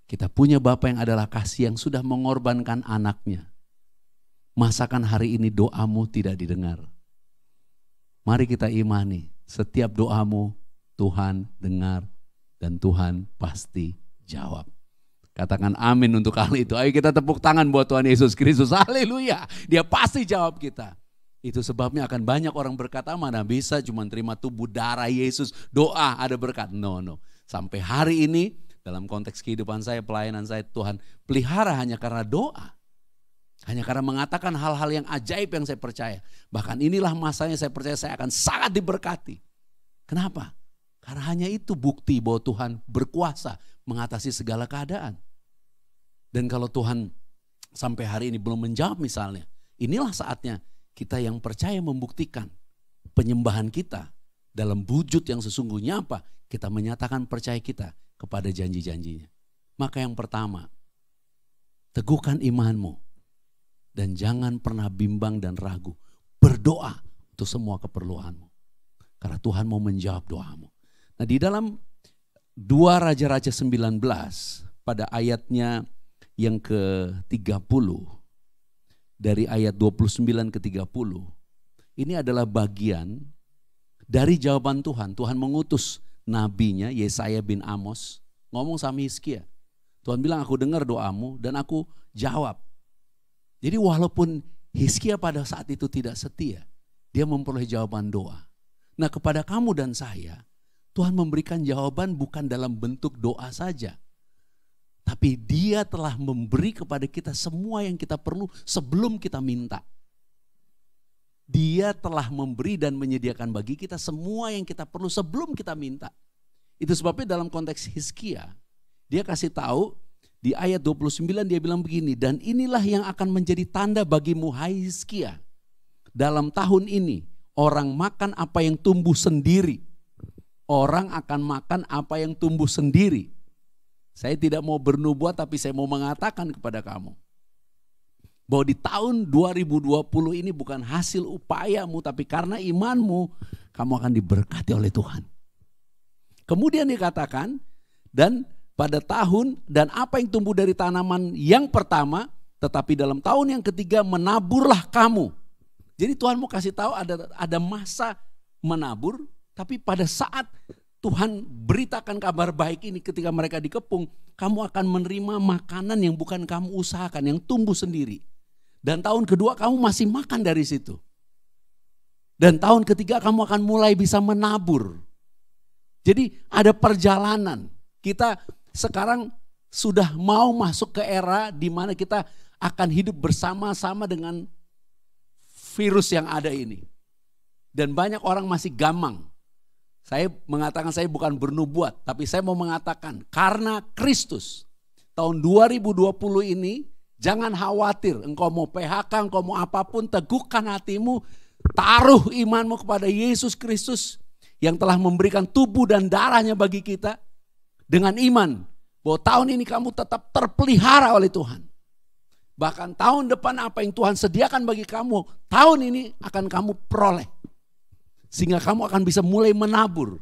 Kita punya Bapa yang adalah kasih, yang sudah mengorbankan anaknya. Masakan hari ini doamu tidak didengar? Mari kita imani, setiap doamu Tuhan dengar. Dan Tuhan pasti jawab. Katakan amin untuk hal itu. Ayo kita tepuk tangan buat Tuhan Yesus Kristus. Haleluya. Dia pasti jawab kita. Itu sebabnya akan banyak orang berkata, mana bisa cuma terima tubuh darah Yesus. Doa ada berkat. No. Sampai hari ini dalam konteks kehidupan saya, pelayanan saya, Tuhan pelihara hanya karena doa. Hanya karena mengatakan hal-hal yang ajaib yang saya percaya. Bahkan inilah masanya saya percaya saya akan sangat diberkati. Kenapa? Karena hanya itu bukti bahwa Tuhan berkuasa mengatasi segala keadaan. Dan kalau Tuhan sampai hari ini belum menjawab misalnya, inilah saatnya kita yang percaya membuktikan penyembahan kita dalam wujud yang sesungguhnya apa? Kita menyatakan percaya kita kepada janji-janjinya. Maka yang pertama, teguhkan imanmu dan jangan pernah bimbang dan ragu. Berdoa untuk semua keperluanmu. Karena Tuhan mau menjawab doamu. Nah di dalam 2 Raja-Raja 19 pada ayatnya yang ke-30, dari ayat 29 ke 30, ini adalah bagian dari jawaban Tuhan. Tuhan mengutus nabinya Yesaya bin Amos ngomong sama Hizkia. Tuhan bilang aku dengar doamu dan aku jawab. Jadi walaupun Hizkia pada saat itu tidak setia, dia memperoleh jawaban doa. Nah kepada kamu dan saya, Tuhan memberikan jawaban bukan dalam bentuk doa saja. Tapi dia telah memberi kepada kita semua yang kita perlu sebelum kita minta. Dia telah memberi dan menyediakan bagi kita semua yang kita perlu sebelum kita minta. Itu sebabnya dalam konteks Hizkia, dia kasih tahu di ayat 29 dia bilang begini, dan inilah yang akan menjadi tanda bagimu hai Hizkia. Dalam tahun ini orang makan apa yang tumbuh sendiri. Orang akan makan apa yang tumbuh sendiri. Saya tidak mau bernubuat tapi saya mau mengatakan kepada kamu. Bahwa di tahun 2020 ini bukan hasil upayamu, tapi karena imanmu, kamu akan diberkati oleh Tuhan. Kemudian dikatakan, dan pada tahun, dan apa yang tumbuh dari tanaman yang pertama, tetapi dalam tahun yang ketiga menaburlah kamu. Jadi Tuhan mau kasih tahu ada masa menabur, tapi pada saat Tuhan beritakan kabar baik ini ketika mereka dikepung, kamu akan menerima makanan yang bukan kamu usahakan, yang tumbuh sendiri. Dan tahun kedua kamu masih makan dari situ. Dan tahun ketiga kamu akan mulai bisa menabur. Jadi ada perjalanan. Kita sekarang sudah mau masuk ke era di mana kita akan hidup bersama-sama dengan virus yang ada ini. Dan banyak orang masih gamang. Saya mengatakan saya bukan bernubuat, tapi saya mau mengatakan karena Kristus tahun 2020 ini jangan khawatir, engkau mau PHK, engkau mau apapun, teguhkan hatimu, taruh imanmu kepada Yesus Kristus yang telah memberikan tubuh dan darahnya bagi kita. Dengan iman bahwa tahun ini kamu tetap terpelihara oleh Tuhan. Bahkan tahun depan apa yang Tuhan sediakan bagi kamu, tahun ini akan kamu peroleh. Sehingga kamu akan bisa mulai menabur.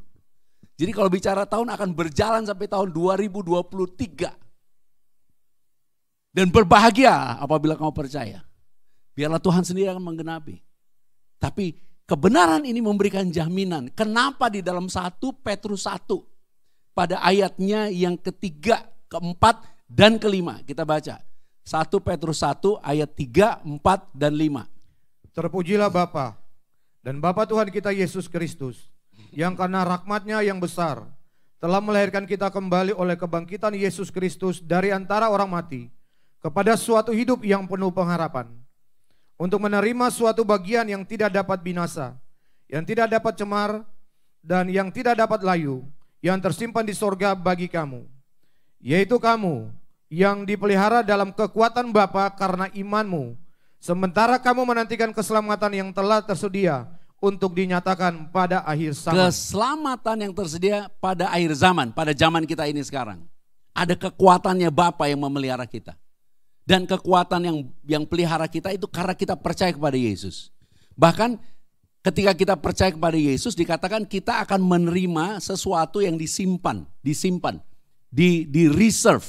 Jadi kalau bicara tahun akan berjalan sampai tahun 2023. Dan berbahagia apabila kamu percaya. Biarlah Tuhan sendiri akan menggenapi. Tapi kebenaran ini memberikan jaminan. Kenapa di dalam 1 Petrus 1 pada ayatnya yang ketiga, keempat, dan kelima. Kita baca 1 Petrus 1 ayat 3, 4, dan 5. Terpujilah Bapa dan Bapa Tuhan kita Yesus Kristus, yang karena rahmat-Nya yang besar telah melahirkan kita kembali oleh kebangkitan Yesus Kristus dari antara orang mati kepada suatu hidup yang penuh pengharapan, untuk menerima suatu bagian yang tidak dapat binasa, yang tidak dapat cemar, dan yang tidak dapat layu, yang tersimpan di sorga bagi kamu, yaitu kamu yang dipelihara dalam kekuatan Bapa karena imanmu, sementara kamu menantikan keselamatan yang telah tersedia untuk dinyatakan pada akhir zaman. Keselamatan yang tersedia pada akhir zaman, pada zaman kita ini sekarang. Ada kekuatannya Bapa yang memelihara kita. Dan kekuatan yang pelihara kita itu karena kita percaya kepada Yesus. Bahkan ketika kita percaya kepada Yesus dikatakan kita akan menerima sesuatu yang disimpan, di reserve.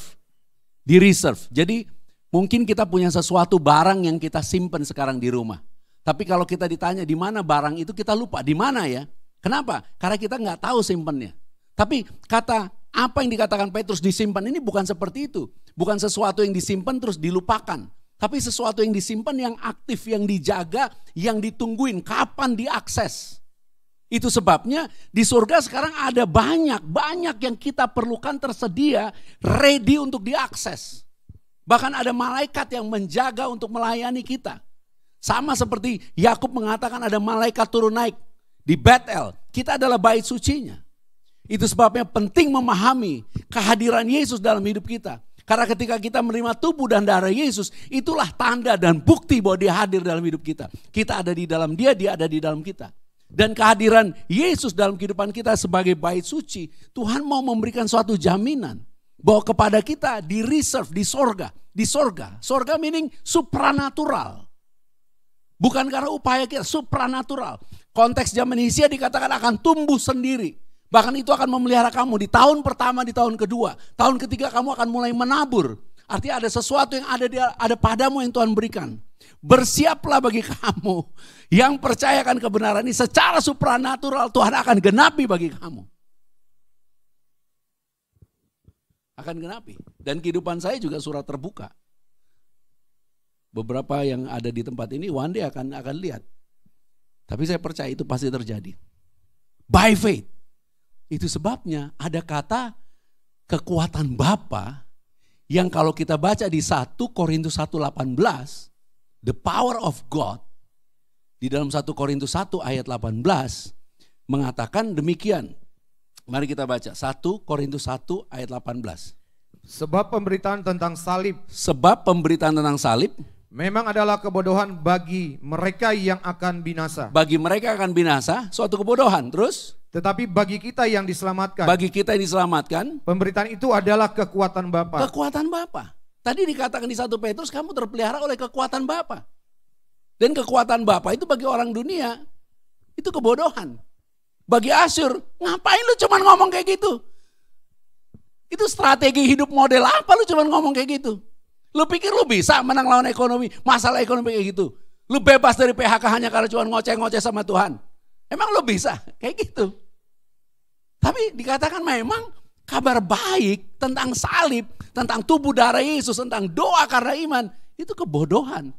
Jadi mungkin kita punya sesuatu barang yang kita simpan sekarang di rumah. Tapi kalau kita ditanya di mana barang itu, kita lupa di mana ya. Kenapa? Karena kita nggak tahu simpannya. Tapi kata apa yang dikatakan Petrus disimpan ini bukan seperti itu. Bukan sesuatu yang disimpan terus dilupakan. Tapi sesuatu yang disimpan yang aktif, yang dijaga, yang ditungguin. Kapan diakses. Itu sebabnya di surga sekarang ada banyak yang kita perlukan tersedia, ready untuk diakses. Bahkan ada malaikat yang menjaga untuk melayani kita. Sama seperti Yakub mengatakan ada malaikat turun naik di Betel. Kita adalah bait sucinya. Itu sebabnya penting memahami kehadiran Yesus dalam hidup kita. Karena ketika kita menerima tubuh dan darah Yesus, itulah tanda dan bukti bahwa dia hadir dalam hidup kita. Kita ada di dalam dia, dia ada di dalam kita. Dan kehadiran Yesus dalam kehidupan kita sebagai bait suci, Tuhan mau memberikan suatu jaminan bahwa kepada kita di reserve, di sorga. Di sorga, sorga meaning supranatural. Bukan karena upaya kita, supranatural. Konteks zaman Indonesia dikatakan akan tumbuh sendiri. Bahkan itu akan memelihara kamu di tahun pertama, di tahun kedua. Tahun ketiga kamu akan mulai menabur. Artinya ada sesuatu yang ada padamu yang Tuhan berikan. Bersiaplah bagi kamu yang percayakan kebenaran ini secara supranatural Tuhan akan genapi bagi kamu. Akan genapi. Dan kehidupan saya juga surat terbuka. Beberapa yang ada di tempat ini one day akan lihat. Tapi saya percaya itu pasti terjadi. By faith. Itu sebabnya ada kata kekuatan Bapa yang kalau kita baca di 1 Korintus 1:18, the power of God di dalam 1 Korintus 1 ayat 18 mengatakan demikian. Mari kita baca 1 Korintus 1 ayat 18. Sebab pemberitaan tentang salib memang adalah kebodohan bagi mereka yang akan binasa. Bagi mereka akan binasa, suatu kebodohan. Terus? Tetapi bagi kita yang diselamatkan. Bagi kita yang diselamatkan. Pemberitaan itu adalah kekuatan Bapa. Kekuatan Bapa. Tadi dikatakan di 1 Petrus, kamu terpelihara oleh kekuatan Bapa. Dan kekuatan Bapa itu bagi orang dunia, itu kebodohan. Bagi Asyur, ngapain lu cuman ngomong kayak gitu? Itu strategi hidup model apa lu cuman ngomong kayak gitu? Lu pikir lu bisa menang lawan ekonomi, masalah ekonomi kayak gitu? Lu bebas dari PHK hanya karena cuma ngoceh-ngoceh sama Tuhan? Emang lu bisa? Kayak gitu. Tapi dikatakan memang kabar baik tentang salib, tentang tubuh darah Yesus, tentang doa karena iman, itu kebodohan.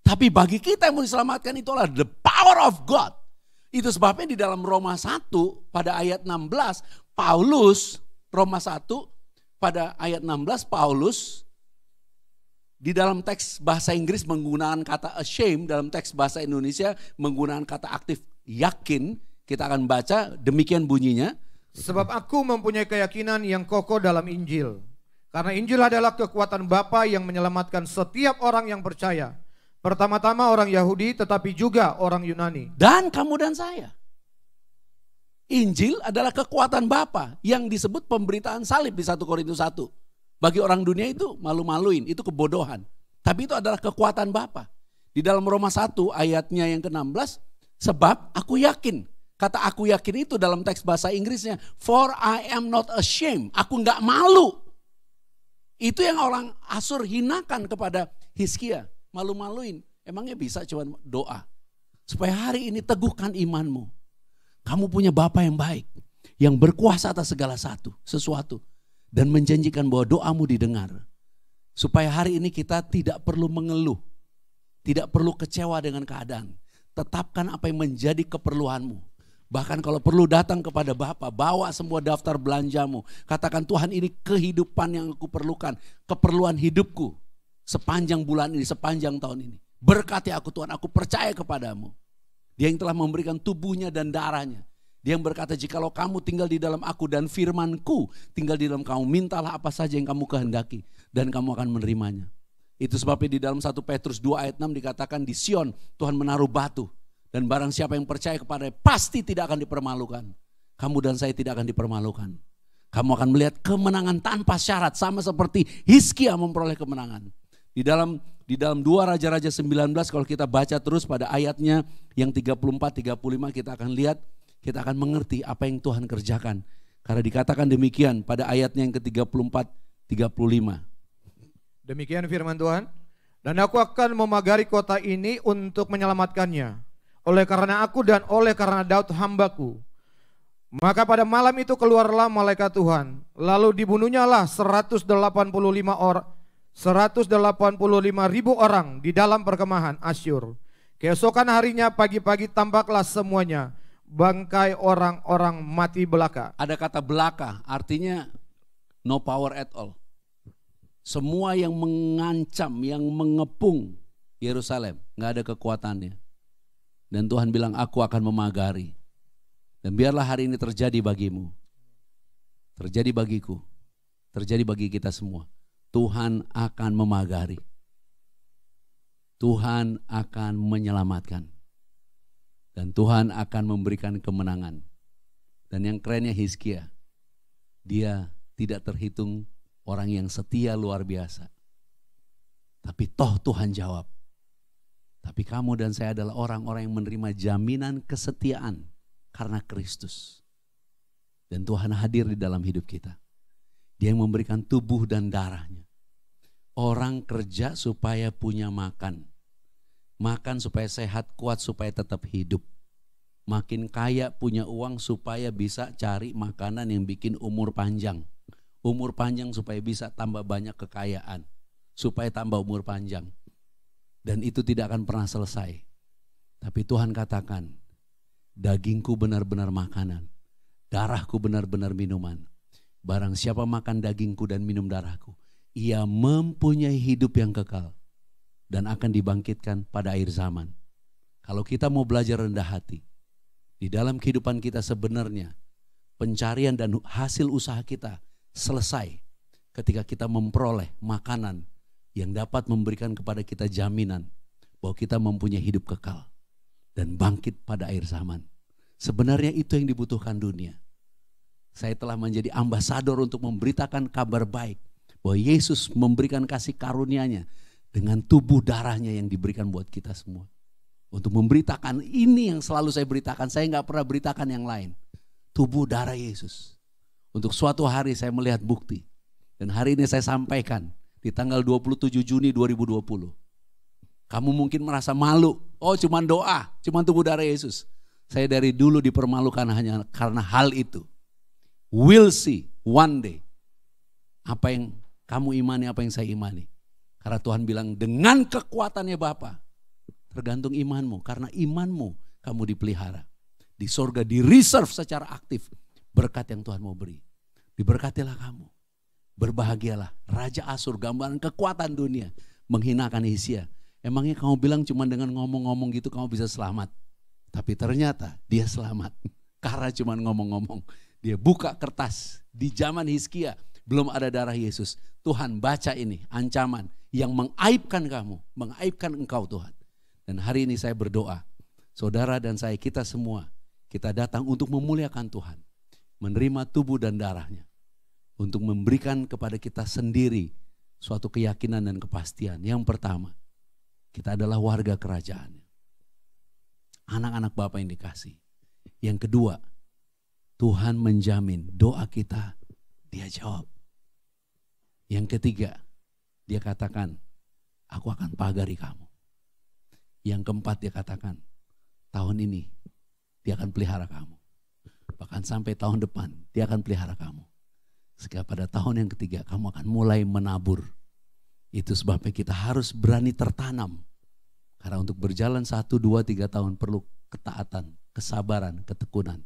Tapi bagi kita yang mau diselamatkan itu adalah the power of God. Itu sebabnya di dalam Roma 1 pada ayat 16, Paulus, Roma 1 pada ayat 16, Paulus di dalam teks bahasa Inggris menggunakan kata ashamed, dalam teks bahasa Indonesia menggunakan kata aktif yakin. Kita akan baca demikian bunyinya. Sebab aku mempunyai keyakinan yang kokoh dalam Injil. Karena Injil adalah kekuatan Bapa yang menyelamatkan setiap orang yang percaya. Pertama-tama orang Yahudi tetapi juga orang Yunani. Dan kamu dan saya. Injil adalah kekuatan Bapa yang disebut pemberitaan salib di 1 Korintus 1. Bagi orang dunia itu malu-maluin, itu kebodohan. Tapi itu adalah kekuatan Bapa. Di dalam Roma 1 ayatnya yang ke-16, sebab aku yakin. Kata aku yakin itu dalam teks bahasa Inggrisnya, for I am not ashamed. Aku enggak malu. Itu yang orang Asyur hinakan kepada Hizkia. Malu-maluin. Emangnya bisa cuma doa. Supaya hari ini teguhkan imanmu. Kamu punya Bapa yang baik. Yang berkuasa atas segala sesuatu. Dan menjanjikan bahwa doamu didengar. Supaya hari ini kita tidak perlu mengeluh. Tidak perlu kecewa dengan keadaan. Tetapkan apa yang menjadi keperluanmu. Bahkan kalau perlu datang kepada Bapa, bawa semua daftar belanjamu. Katakan Tuhan ini kehidupan yang aku perlukan. Keperluan hidupku. Sepanjang bulan ini, sepanjang tahun ini. Berkati aku Tuhan, aku percaya kepadamu. Dia yang telah memberikan tubuhnya dan darahnya. Dia yang berkata, jikalau kamu tinggal di dalam aku dan firmanku tinggal di dalam kamu, mintalah apa saja yang kamu kehendaki dan kamu akan menerimanya. Itu sebabnya di dalam 1 Petrus 2 ayat 6 dikatakan di Sion Tuhan menaruh batu. Dan barang siapa yang percaya kepadanya pasti tidak akan dipermalukan. Kamu dan saya tidak akan dipermalukan. Kamu akan melihat kemenangan tanpa syarat sama seperti Hizkia memperoleh kemenangan. Di dalam 2 Raja-Raja 19 kalau kita baca terus pada ayatnya yang 34-35 kita akan lihat, kita akan mengerti apa yang Tuhan kerjakan. Karena dikatakan demikian pada ayatnya yang ke-34-35. Demikian firman Tuhan. Dan aku akan memagari kota ini untuk menyelamatkannya. Oleh karena aku dan oleh karena Daud hambaku. Maka pada malam itu keluarlah malaikat Tuhan. Lalu dibunuhnyalah 185 ribu orang di dalam perkemahan Asyur. Keesokan harinya pagi-pagi tampaklah semuanya bangkai orang-orang mati belaka. Ada kata belaka, artinya no power at all. Semua yang mengancam, yang mengepung Yerusalem, gak ada kekuatannya. Dan Tuhan bilang aku akan memagari. Dan biarlah hari ini terjadi bagimu. Terjadi bagiku. Terjadi bagi kita semua. Tuhan akan memagari. Tuhan akan menyelamatkan. Dan Tuhan akan memberikan kemenangan. Dan yang kerennya Hizkia. Dia tidak terhitung orang yang setia luar biasa. Tapi toh Tuhan jawab. Tapi kamu dan saya adalah orang-orang yang menerima jaminan kesetiaan karena Kristus. Dan Tuhan hadir di dalam hidup kita. Dia yang memberikan tubuh dan darahnya. Orang kerja supaya punya makan. Makan supaya sehat, kuat supaya tetap hidup. Makin kaya punya uang supaya bisa cari makanan yang bikin umur panjang. Umur panjang supaya bisa tambah banyak kekayaan. Supaya tambah umur panjang. Dan itu tidak akan pernah selesai. Tapi Tuhan katakan, dagingku benar-benar makanan. Darahku benar-benar minuman. Barang siapa makan dagingku dan minum darahku, ia mempunyai hidup yang kekal dan akan dibangkitkan pada akhir zaman. Kalau kita mau belajar rendah hati, di dalam kehidupan kita sebenarnya pencarian dan hasil usaha kita selesai ketika kita memperoleh makanan yang dapat memberikan kepada kita jaminan bahwa kita mempunyai hidup kekal dan bangkit pada akhir zaman. Sebenarnya itu yang dibutuhkan dunia. Saya telah menjadi ambasador untuk memberitakan kabar baik bahwa Yesus memberikan kasih karunia-Nya dengan tubuh darahnya yang diberikan buat kita semua. Untuk memberitakan ini yang selalu saya beritakan, saya nggak pernah beritakan yang lain. Tubuh darah Yesus. Untuk suatu hari saya melihat bukti. Dan hari ini saya sampaikan di tanggal 27 Juni 2020. Kamu mungkin merasa malu, oh cuman doa, cuman tubuh darah Yesus. Saya dari dulu dipermalukan hanya karena hal itu. We'll see one day. Apa yang kamu imani, apa yang saya imani. Karena Tuhan bilang dengan kekuatannya Bapa, tergantung imanmu. Karena imanmu kamu dipelihara. Di sorga di reserve secara aktif berkat yang Tuhan mau beri. Diberkatilah kamu. Berbahagialah. Raja Asur, gambaran kekuatan dunia, menghinakan Hizkia. Emangnya kamu bilang cuma dengan ngomong-ngomong gitu kamu bisa selamat. Tapi ternyata dia selamat. Karena cuma ngomong-ngomong. Dia buka kertas di zaman Hizkia. Belum ada darah Yesus. Tuhan baca ini ancaman yang mengaibkan kamu. Mengaibkan engkau Tuhan. Dan hari ini saya berdoa. Saudara dan saya, kita semua. Kita datang untuk memuliakan Tuhan. Menerima tubuh dan darahnya. Untuk memberikan kepada kita sendiri suatu keyakinan dan kepastian. Yang pertama, kita adalah warga kerajaan. Anak-anak Bapa yang dikasih. Yang kedua, Tuhan menjamin doa kita Dia jawab. Yang ketiga, Dia katakan, aku akan pagari kamu. Yang keempat Dia katakan, tahun ini Dia akan pelihara kamu. Bahkan sampai tahun depan Dia akan pelihara kamu. Sehingga pada tahun yang ketiga kamu akan mulai menabur. Itu sebabnya kita harus berani tertanam. Karena untuk berjalan 1, 2, 3 tahun perlu ketaatan, kesabaran, ketekunan.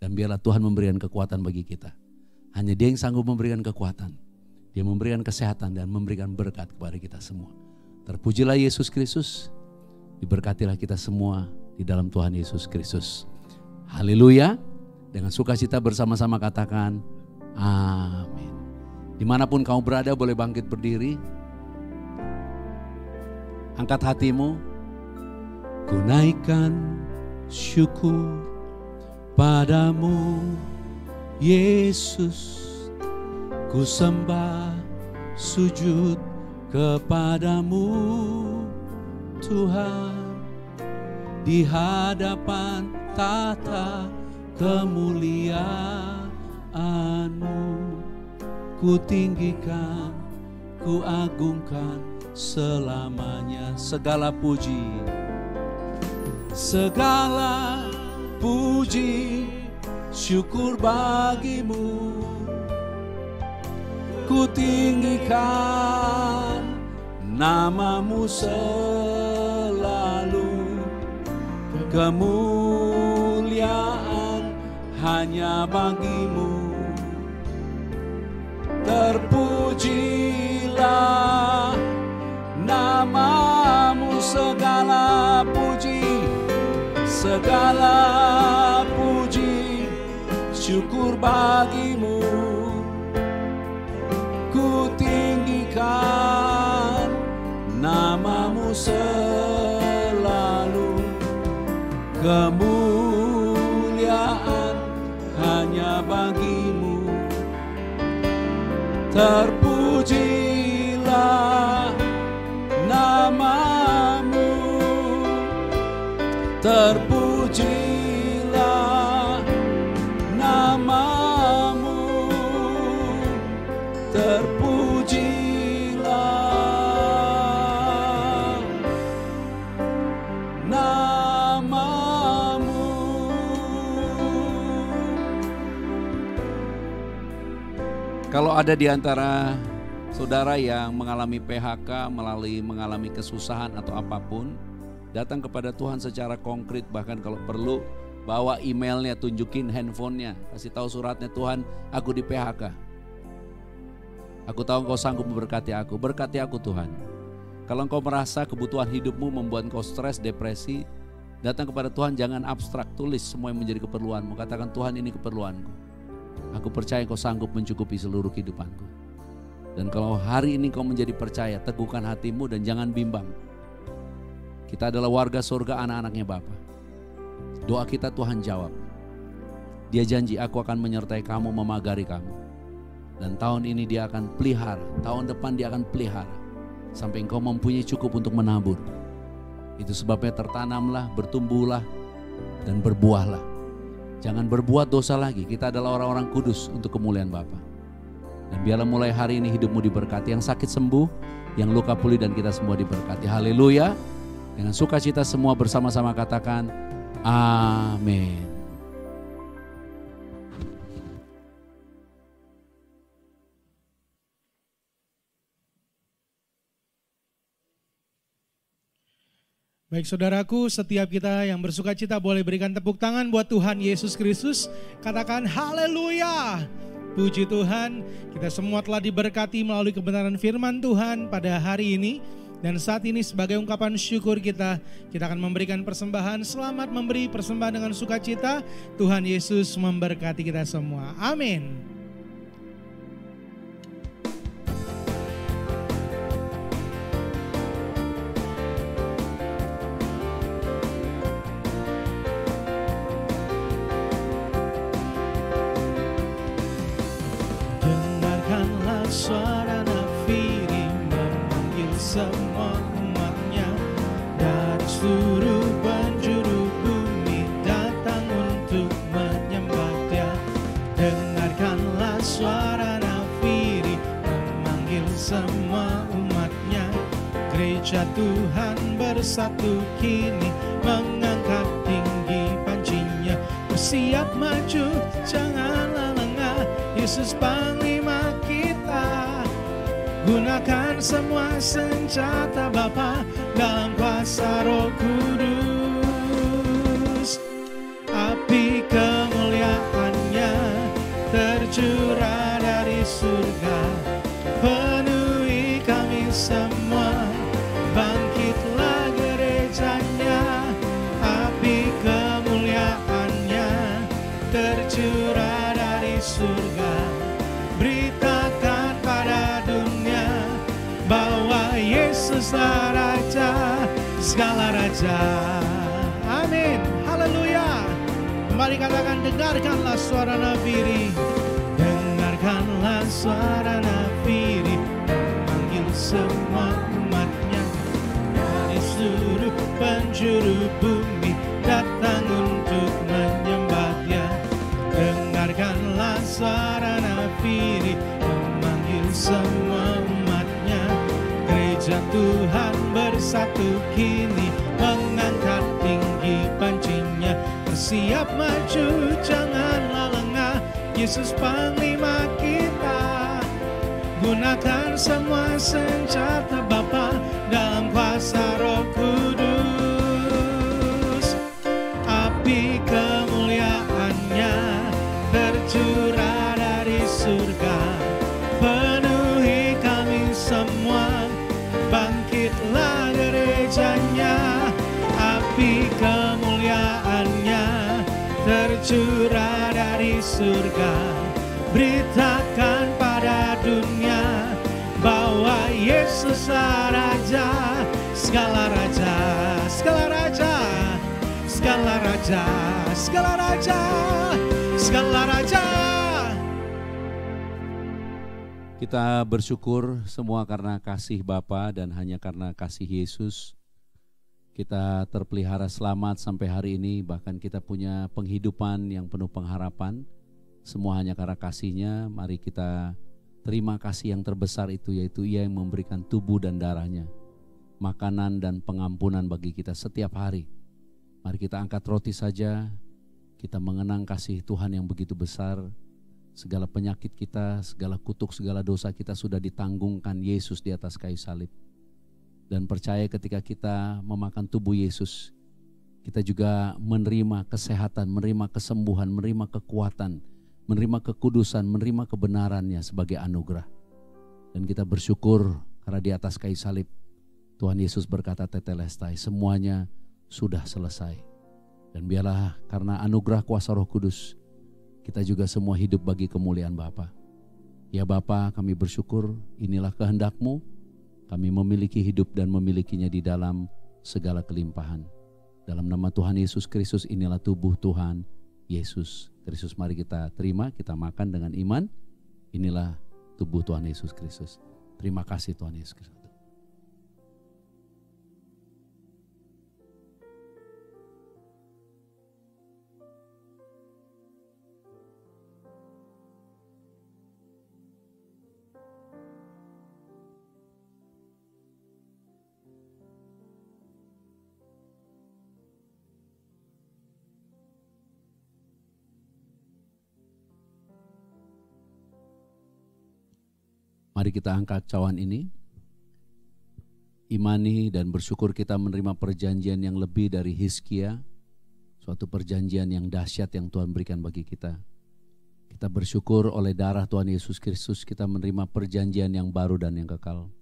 Dan biarlah Tuhan memberikan kekuatan bagi kita. Hanya Dia yang sanggup memberikan kekuatan. Dia memberikan kesehatan dan memberikan berkat kepada kita semua. Terpujilah Yesus Kristus. Diberkatilah kita semua di dalam Tuhan Yesus Kristus. Haleluya. Dengan sukacita bersama-sama katakan amin. Dimanapun kamu berada boleh bangkit berdiri. Angkat hatimu. Ku naikkan syukur padamu Yesus. Ku sembah sujud kepadamu Tuhan. Di hadapan tata kemuliaan-Mu ku tinggikan, ku agungkan selamanya. Segala puji, segala puji, syukur bagimu. Ku tinggikan namamu selalu. Kemuliaan hanya bagimu. Terpujilah namamu, segala puji, segala puji, syukur bagimu. Ku tinggikan namamu selalu. Kemuliaan hanya bagimu. Terpujilah namamu. Terpujilah namamu. Terpujilah namamu. Kalau ada di antara saudara yang mengalami PHK, mengalami kesusahan atau apapun, datang kepada Tuhan secara konkret. Bahkan kalau perlu bawa emailnya, tunjukin handphonenya, kasih tahu suratnya, Tuhan aku di PHK. Aku tahu Engkau sanggup memberkati aku, berkati aku Tuhan. Kalau engkau merasa kebutuhan hidupmu membuat engkau stres, depresi, datang kepada Tuhan, jangan abstrak, tulis semua yang menjadi keperluanmu. Katakan, Tuhan ini keperluanku. Aku percaya Engkau sanggup mencukupi seluruh kehidupanku. Dan kalau hari ini kau menjadi percaya, teguhkan hatimu dan jangan bimbang. Kita adalah warga surga, anak-anaknya Bapa. Doa kita Tuhan jawab. Dia janji, aku akan menyertai kamu, memagari kamu. Dan tahun ini dia akan pelihara, tahun depan dia akan pelihara. Sampai engkau mempunyai cukup untuk menabur. Itu sebabnya tertanamlah, bertumbuhlah, dan berbuahlah. Jangan berbuat dosa lagi, kita adalah orang-orang kudus untuk kemuliaan Bapa. Dan biarlah mulai hari ini hidupmu diberkati, yang sakit sembuh, yang luka pulih, dan kita semua diberkati. Haleluya. Dengan sukacita semua bersama-sama katakan, amin. Baik saudaraku, setiap kita yang bersuka cita boleh berikan tepuk tangan buat Tuhan Yesus Kristus. Katakan haleluya. Puji Tuhan, kita semua telah diberkati melalui kebenaran firman Tuhan pada hari ini. Dan saat ini sebagai ungkapan syukur kita akan memberikan persembahan. Selamat memberi persembahan dengan sukacita. Tuhan Yesus memberkati kita semua. Amin. Suara nafiri memanggil semua umatnya dari seluruh penjuru bumi datang untuk menyembah Dia. Dengarkanlah suara nafiri memanggil semua umatnya. Gereja Tuhan bersatu kini mengangkat tinggi pancinya. Bersiap maju, janganlah lengah, Yesus Panglima kita. Gunakan semua senjata Bapa dalam kuasa Roh Kudus. Api kemuliaan-Nya tercurah dari surga, penuhi kami semua. Bangkitlah gerejanya, api kemuliaan-Nya tercurah dari surga. Beritakan pada dunia bahwa Yesuslah Raja, segala Raja. Amin. Haleluya. Kembali katakan, dengarkanlah suara nafiri. Dengarkanlah suara nafiri memanggil semua umatnya dari seluruh penjuru bumi datang untuk menyembah Dia. Dengarkanlah suara nafiri memanggil semua umatnya. Gereja Tuhan bersatu kini mengangkat tinggi pancinya. Bersiap maju, janganlah lengah, Yesus Panglima kita. Gunakan semua senjata Bapa dalam kuasa Roh Kudus. Api kemuliaan-Nya tercurah dari surga, penuhi kami semua. Bangkitlah gerejanya, api kemuliaan-Nya tercurah dari surga. Beritakan pada dunia bahwa Yesuslah Raja, segala Raja, segala Raja, segala Raja, segala Raja, segala Raja. Kita bersyukur semua karena kasih Bapa dan hanya karena kasih Yesus kita terpelihara selamat sampai hari ini. Bahkan kita punya penghidupan yang penuh pengharapan. Semua hanya karena kasih-Nya. Mari kita terima kasih yang terbesar itu, yaitu Ia yang memberikan tubuh dan darah-Nya, makanan dan pengampunan bagi kita setiap hari. Mari kita angkat roti saja. Kita mengenang kasih Tuhan yang begitu besar. Segala penyakit kita, segala kutuk, segala dosa kita sudah ditanggungkan Yesus di atas kayu salib. Dan percaya ketika kita memakan tubuh Yesus, kita juga menerima kesehatan, menerima kesembuhan, menerima kekuatan, menerima kekudusan, menerima kebenarannya sebagai anugerah. Dan kita bersyukur karena di atas kayu salib Tuhan Yesus berkata tetelestai, semuanya sudah selesai. Dan biarlah karena anugerah kuasa Roh Kudus, kita juga semua hidup bagi kemuliaan Bapa. Ya Bapa, kami bersyukur inilah kehendak-Mu. Kami memiliki hidup dan memilikinya di dalam segala kelimpahan. Dalam nama Tuhan Yesus Kristus, inilah tubuh Tuhan Yesus Kristus. Mari kita terima, kita makan dengan iman. Inilah tubuh Tuhan Yesus Kristus. Terima kasih Tuhan Yesus Kristus. Mari kita angkat cawan ini, imani dan bersyukur kita menerima perjanjian yang lebih dari Hizkia, suatu perjanjian yang dahsyat yang Tuhan berikan bagi kita. Kita bersyukur oleh darah Tuhan Yesus Kristus kita menerima perjanjian yang baru dan yang kekal.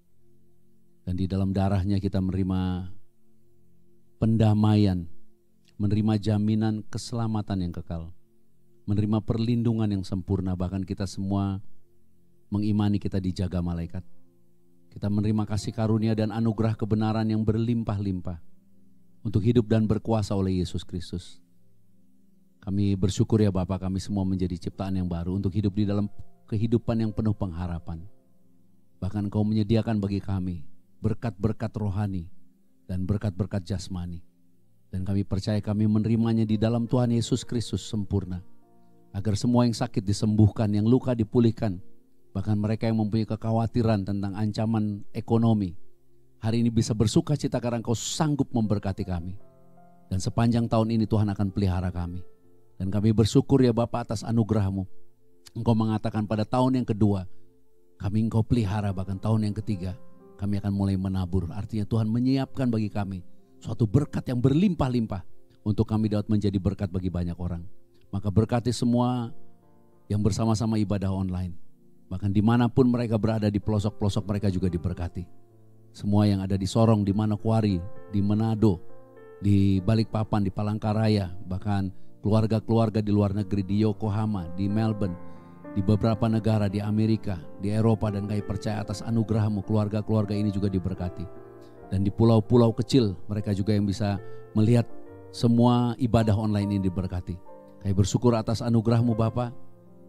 Dan di dalam darahnya kita menerima pendamaian, menerima jaminan keselamatan yang kekal, menerima perlindungan yang sempurna, bahkan kita semua mengimani kita dijaga malaikat. Kita menerima kasih karunia dan anugerah kebenaran yang berlimpah-limpah untuk hidup dan berkuasa oleh Yesus Kristus. Kami bersyukur ya Bapa, kami semua menjadi ciptaan yang baru untuk hidup di dalam kehidupan yang penuh pengharapan. Bahkan Engkau menyediakan bagi kami berkat-berkat rohani dan berkat-berkat jasmani. Dan kami percaya kami menerimanya di dalam Tuhan Yesus Kristus sempurna. Agar semua yang sakit disembuhkan, yang luka dipulihkan. Bahkan mereka yang mempunyai kekhawatiran tentang ancaman ekonomi, hari ini bisa bersuka cita karena Engkau sanggup memberkati kami. Dan sepanjang tahun ini Tuhan akan pelihara kami. Dan kami bersyukur ya Bapa atas anugerah-Mu. Engkau mengatakan pada tahun yang kedua, kami Engkau pelihara, bahkan tahun yang ketiga, kami akan mulai menabur. Artinya Tuhan menyiapkan bagi kami suatu berkat yang berlimpah-limpah untuk kami dapat menjadi berkat bagi banyak orang. Maka berkati semua yang bersama-sama ibadah online. Bahkan dimanapun mereka berada di pelosok-pelosok mereka juga diberkati. Semua yang ada di Sorong, di Manokwari, di Manado, di Balikpapan, di Palangkaraya, bahkan keluarga-keluarga di luar negeri, di Yokohama, di Melbourne, di beberapa negara, di Amerika, di Eropa, dan kami percaya atas anugerah-Mu keluarga-keluarga ini juga diberkati. Dan di pulau-pulau kecil mereka juga yang bisa melihat semua ibadah online ini diberkati. Kami bersyukur atas anugerah-Mu Bapa.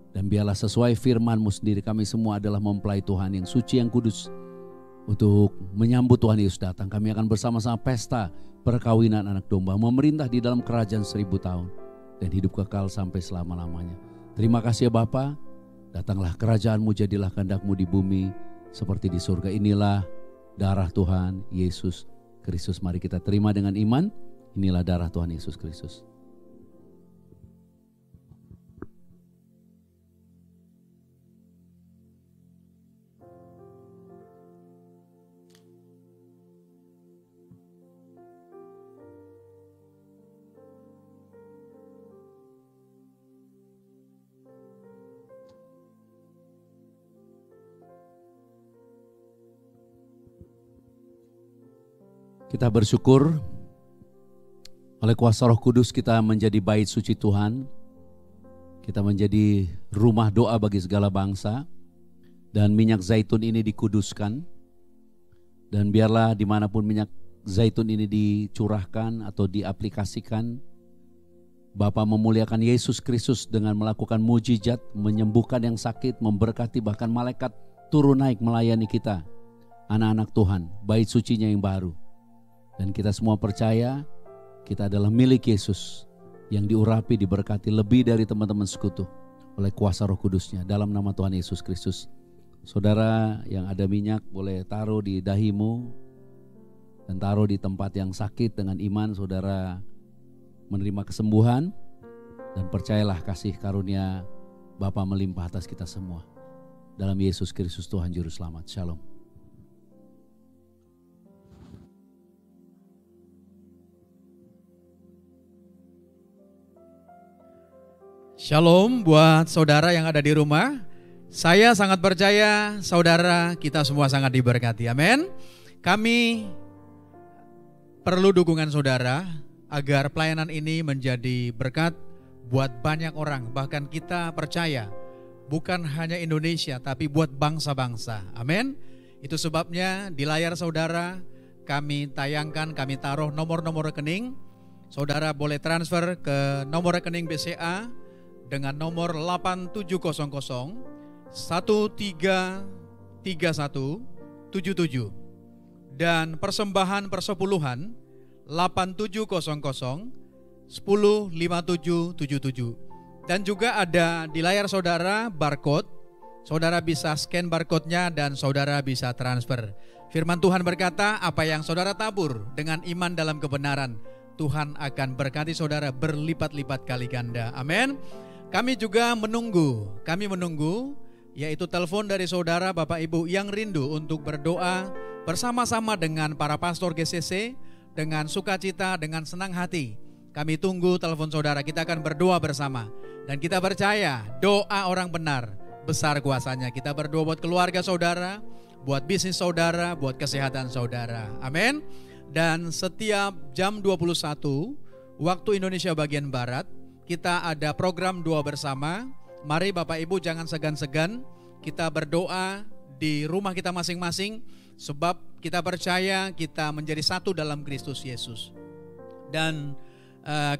Dan biarlah sesuai firman-Mu sendiri kami semua adalah mempelai Tuhan yang suci, yang kudus. Untuk menyambut Tuhan Yesus datang, kami akan bersama-sama pesta perkawinan anak domba, memerintah di dalam kerajaan 1000 tahun. Dan hidup kekal sampai selama-lamanya. Terima kasih ya Bapa. Datanglah kerajaan-Mu, jadilah kehendak-Mu di bumi seperti di surga. Inilah darah Tuhan Yesus Kristus. Mari kita terima dengan iman. Inilah darah Tuhan Yesus Kristus. Kita bersyukur oleh kuasa Roh Kudus kita menjadi bait suci Tuhan. Kita menjadi rumah doa bagi segala bangsa. Dan minyak zaitun ini dikuduskan. Dan biarlah dimanapun minyak zaitun ini dicurahkan atau diaplikasikan, Bapa memuliakan Yesus Kristus dengan melakukan mujizat, menyembuhkan yang sakit, memberkati, bahkan malaikat turun naik melayani kita. Anak-anak Tuhan, bait sucinya yang baru. Dan kita semua percaya kita adalah milik Yesus yang diurapi, diberkati lebih dari teman-teman sekutu oleh kuasa Roh Kudusnya dalam nama Tuhan Yesus Kristus. Saudara yang ada minyak boleh taruh di dahimu dan taruh di tempat yang sakit. Dengan iman saudara menerima kesembuhan dan percayalah kasih karunia Bapa melimpah atas kita semua. Dalam Yesus Kristus Tuhan Juru Selamat. Shalom. Shalom buat saudara yang ada di rumah. Saya sangat percaya saudara kita semua sangat diberkati. Amin. Kami perlu dukungan saudara agar pelayanan ini menjadi berkat buat banyak orang. Bahkan kita percaya bukan hanya Indonesia tapi buat bangsa-bangsa. Amin. Itu sebabnya di layar saudara kami tayangkan, kami taruh nomor-nomor rekening. Saudara boleh transfer ke nomor rekening BCA dengan nomor 8700 133177 dan persembahan persepuluhan 8700 105777. Dan juga ada di layar saudara barcode. Saudara bisa scan barcode-nya dan saudara bisa transfer. Firman Tuhan berkata, apa yang saudara tabur dengan iman dalam kebenaran, Tuhan akan berkati saudara berlipat-lipat kali ganda. Amin. Kami juga menunggu, yaitu telepon dari saudara Bapak Ibu yang rindu untuk berdoa bersama-sama dengan para pastor GCC dengan sukacita, dengan senang hati. Kami tunggu telepon saudara, kita akan berdoa bersama. Dan kita percaya doa orang benar besar kuasanya. Kita berdoa buat keluarga saudara, buat bisnis saudara, buat kesehatan saudara. Amin. Dan setiap jam 21 waktu Indonesia bagian Barat, kita ada program doa bersama. Mari Bapak Ibu jangan segan-segan, kita berdoa di rumah kita masing-masing, sebab kita percaya kita menjadi satu dalam Kristus Yesus. Dan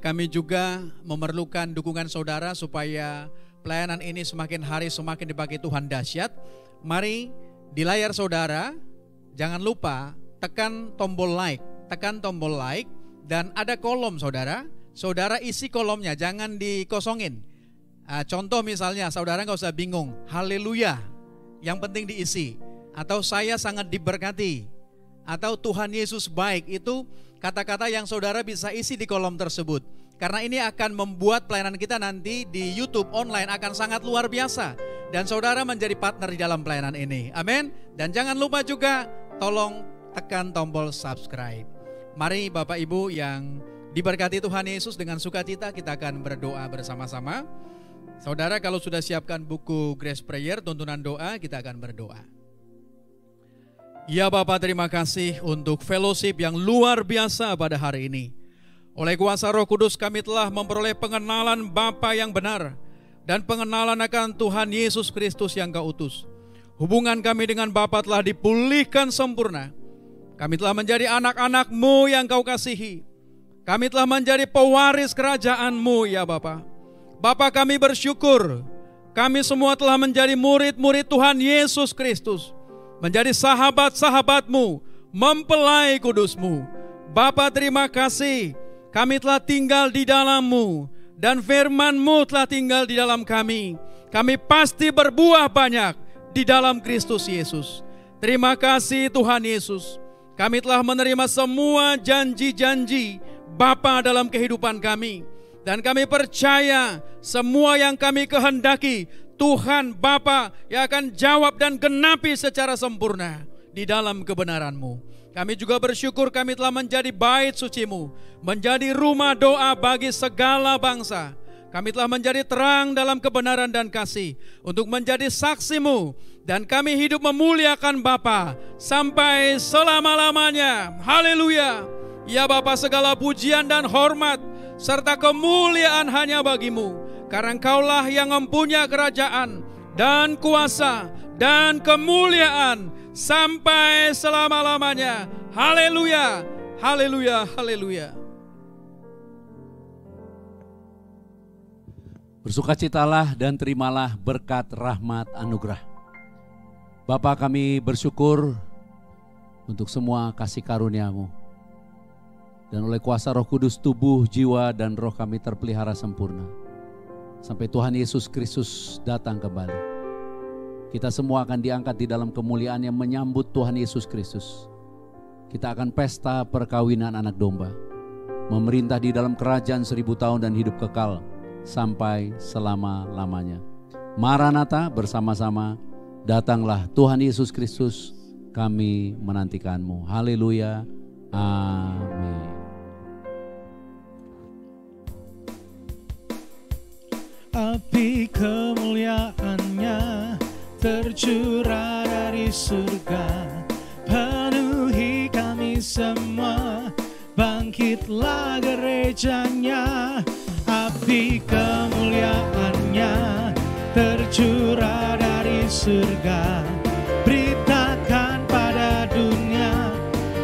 kami juga memerlukan dukungan saudara supaya pelayanan ini semakin hari semakin dipakai Tuhan dahsyat. Mari di layar saudara, jangan lupa tekan tombol like, dan ada kolom saudara. Saudara isi kolomnya, jangan dikosongin. Contoh misalnya, saudara nggak usah bingung, haleluya, yang penting diisi. Atau saya sangat diberkati, atau Tuhan Yesus baik, itu kata-kata yang saudara bisa isi di kolom tersebut. Karena ini akan membuat pelayanan kita nanti di YouTube online akan sangat luar biasa. Dan saudara menjadi partner di dalam pelayanan ini. Amin. Dan jangan lupa juga tolong tekan tombol subscribe. Mari Bapak Ibu yang diberkati Tuhan Yesus, dengan sukacita kita akan berdoa bersama-sama. Saudara kalau sudah siapkan buku Grace Prayer, tuntunan doa, kita akan berdoa. Ya Bapak, terima kasih untuk fellowship yang luar biasa pada hari ini. Oleh kuasa Roh Kudus kami telah memperoleh pengenalan Bapa yang benar dan pengenalan akan Tuhan Yesus Kristus yang Kau utus. Hubungan kami dengan Bapa telah dipulihkan sempurna. Kami telah menjadi anak-anak-Mu yang Kau kasihi. Kami telah menjadi pewaris kerajaan-Mu ya Bapa. Bapa, kami bersyukur kami semua telah menjadi murid-murid Tuhan Yesus Kristus, menjadi sahabat-sahabat-Mu, mempelai kudus-Mu. Bapa, terima kasih kami telah tinggal di dalam-Mu dan firman-Mu telah tinggal di dalam kami. Kami pasti berbuah banyak di dalam Kristus Yesus. Terima kasih Tuhan Yesus. Kami telah menerima semua janji-janji Bapa dalam kehidupan kami. Dan kami percaya semua yang kami kehendaki, Tuhan Bapa yang akan jawab dan genapi secara sempurna di dalam kebenaran-Mu. Kami juga bersyukur kami telah menjadi bait suci-Mu, menjadi rumah doa bagi segala bangsa. Kami telah menjadi terang dalam kebenaran dan kasih untuk menjadi saksi-Mu. Dan kami hidup memuliakan Bapa sampai selama-lamanya. Haleluya. Ya Bapa, segala pujian dan hormat serta kemuliaan hanya bagi-Mu. Karena Engkaulah yang mempunyai kerajaan dan kuasa dan kemuliaan sampai selama-lamanya. Haleluya, haleluya, haleluya. Bersukacitalah dan terimalah berkat rahmat anugerah. Bapa, kami bersyukur untuk semua kasih karunia-Mu. Dan oleh kuasa Roh Kudus, tubuh, jiwa, dan roh kami terpelihara sempurna. Sampai Tuhan Yesus Kristus datang kembali. Kita semua akan diangkat di dalam kemuliaan yang menyambut Tuhan Yesus Kristus. Kita akan pesta perkawinan anak domba. Memerintah di dalam kerajaan 1000 tahun dan hidup kekal sampai selama-lamanya. Maranatha, bersama-sama datanglah Tuhan Yesus Kristus, kami menantikan-Mu. Haleluya, amin. Api kemuliaan-Nya tercurah dari surga, penuhi kami semua, bangkitlah gereja-Nya. Api kemuliaan-Nya tercurah dari surga, beritakan pada dunia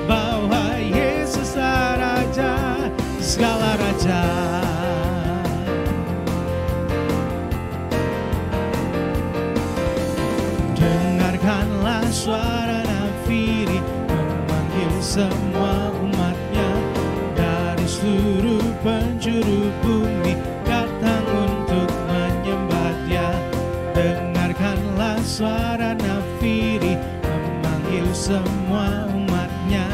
bahwa Yesus Raja segala raja. semua umatnya dari seluruh penjuru bumi datang untuk menyembah Dia. Dengarkanlah suara nafiri memanggil semua umatnya.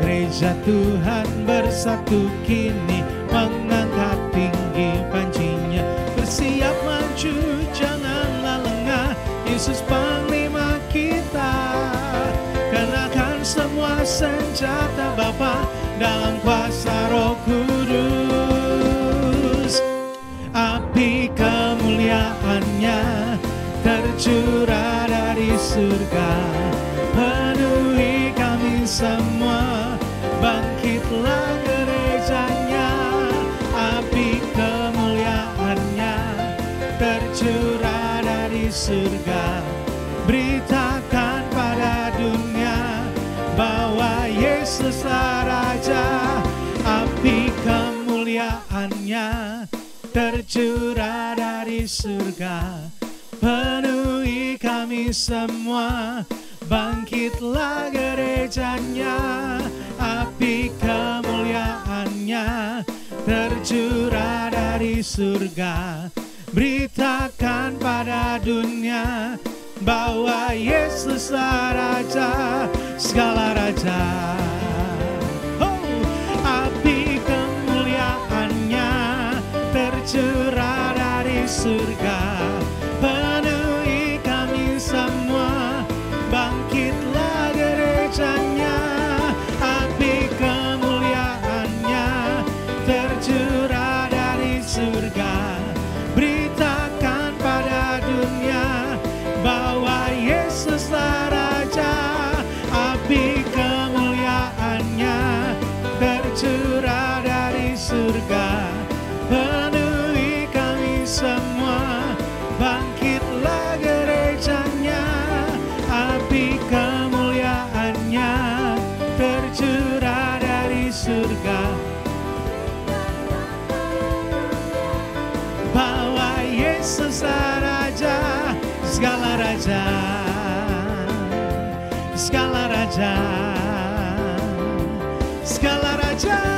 Gereja Tuhan bersatu kini mengangkat tinggi pancinya. Bersiap maju, janganlah lengah, Yesus Panglima kita. Kenakan semua senjata Bapa dalam kuasa Roh Kudus. Api kemuliaannya tercurah dari surga, penuhi kami semua. Bangkitlah gerejanya, api kemuliaannya tercurah dari surga. Beritakan pada dunia bahwa Yesuslah Raja. Api kemuliaannya tercurah dari surga, penuhi kami semua. Bangkitlah gerejanya, api kemuliaannya tercurah dari surga. Beritakan pada dunia bahwa Yesuslah Raja, segala raja. Oh, api kemuliaannya tercurah dari surga, penuhi kami semua. Bangkitlah gerejanya, api kemuliaannya tercurah dari surga. Beritakan pada dunia bahwa Yesuslah Raja. Api kemuliaannya tercurah dari surga, penuhi kami semua. Bangkitlah gerejanya, api kemuliaannya tercurah dari surga. Bahwa Yesuslah Raja, segala raja, segala raja, segala raja.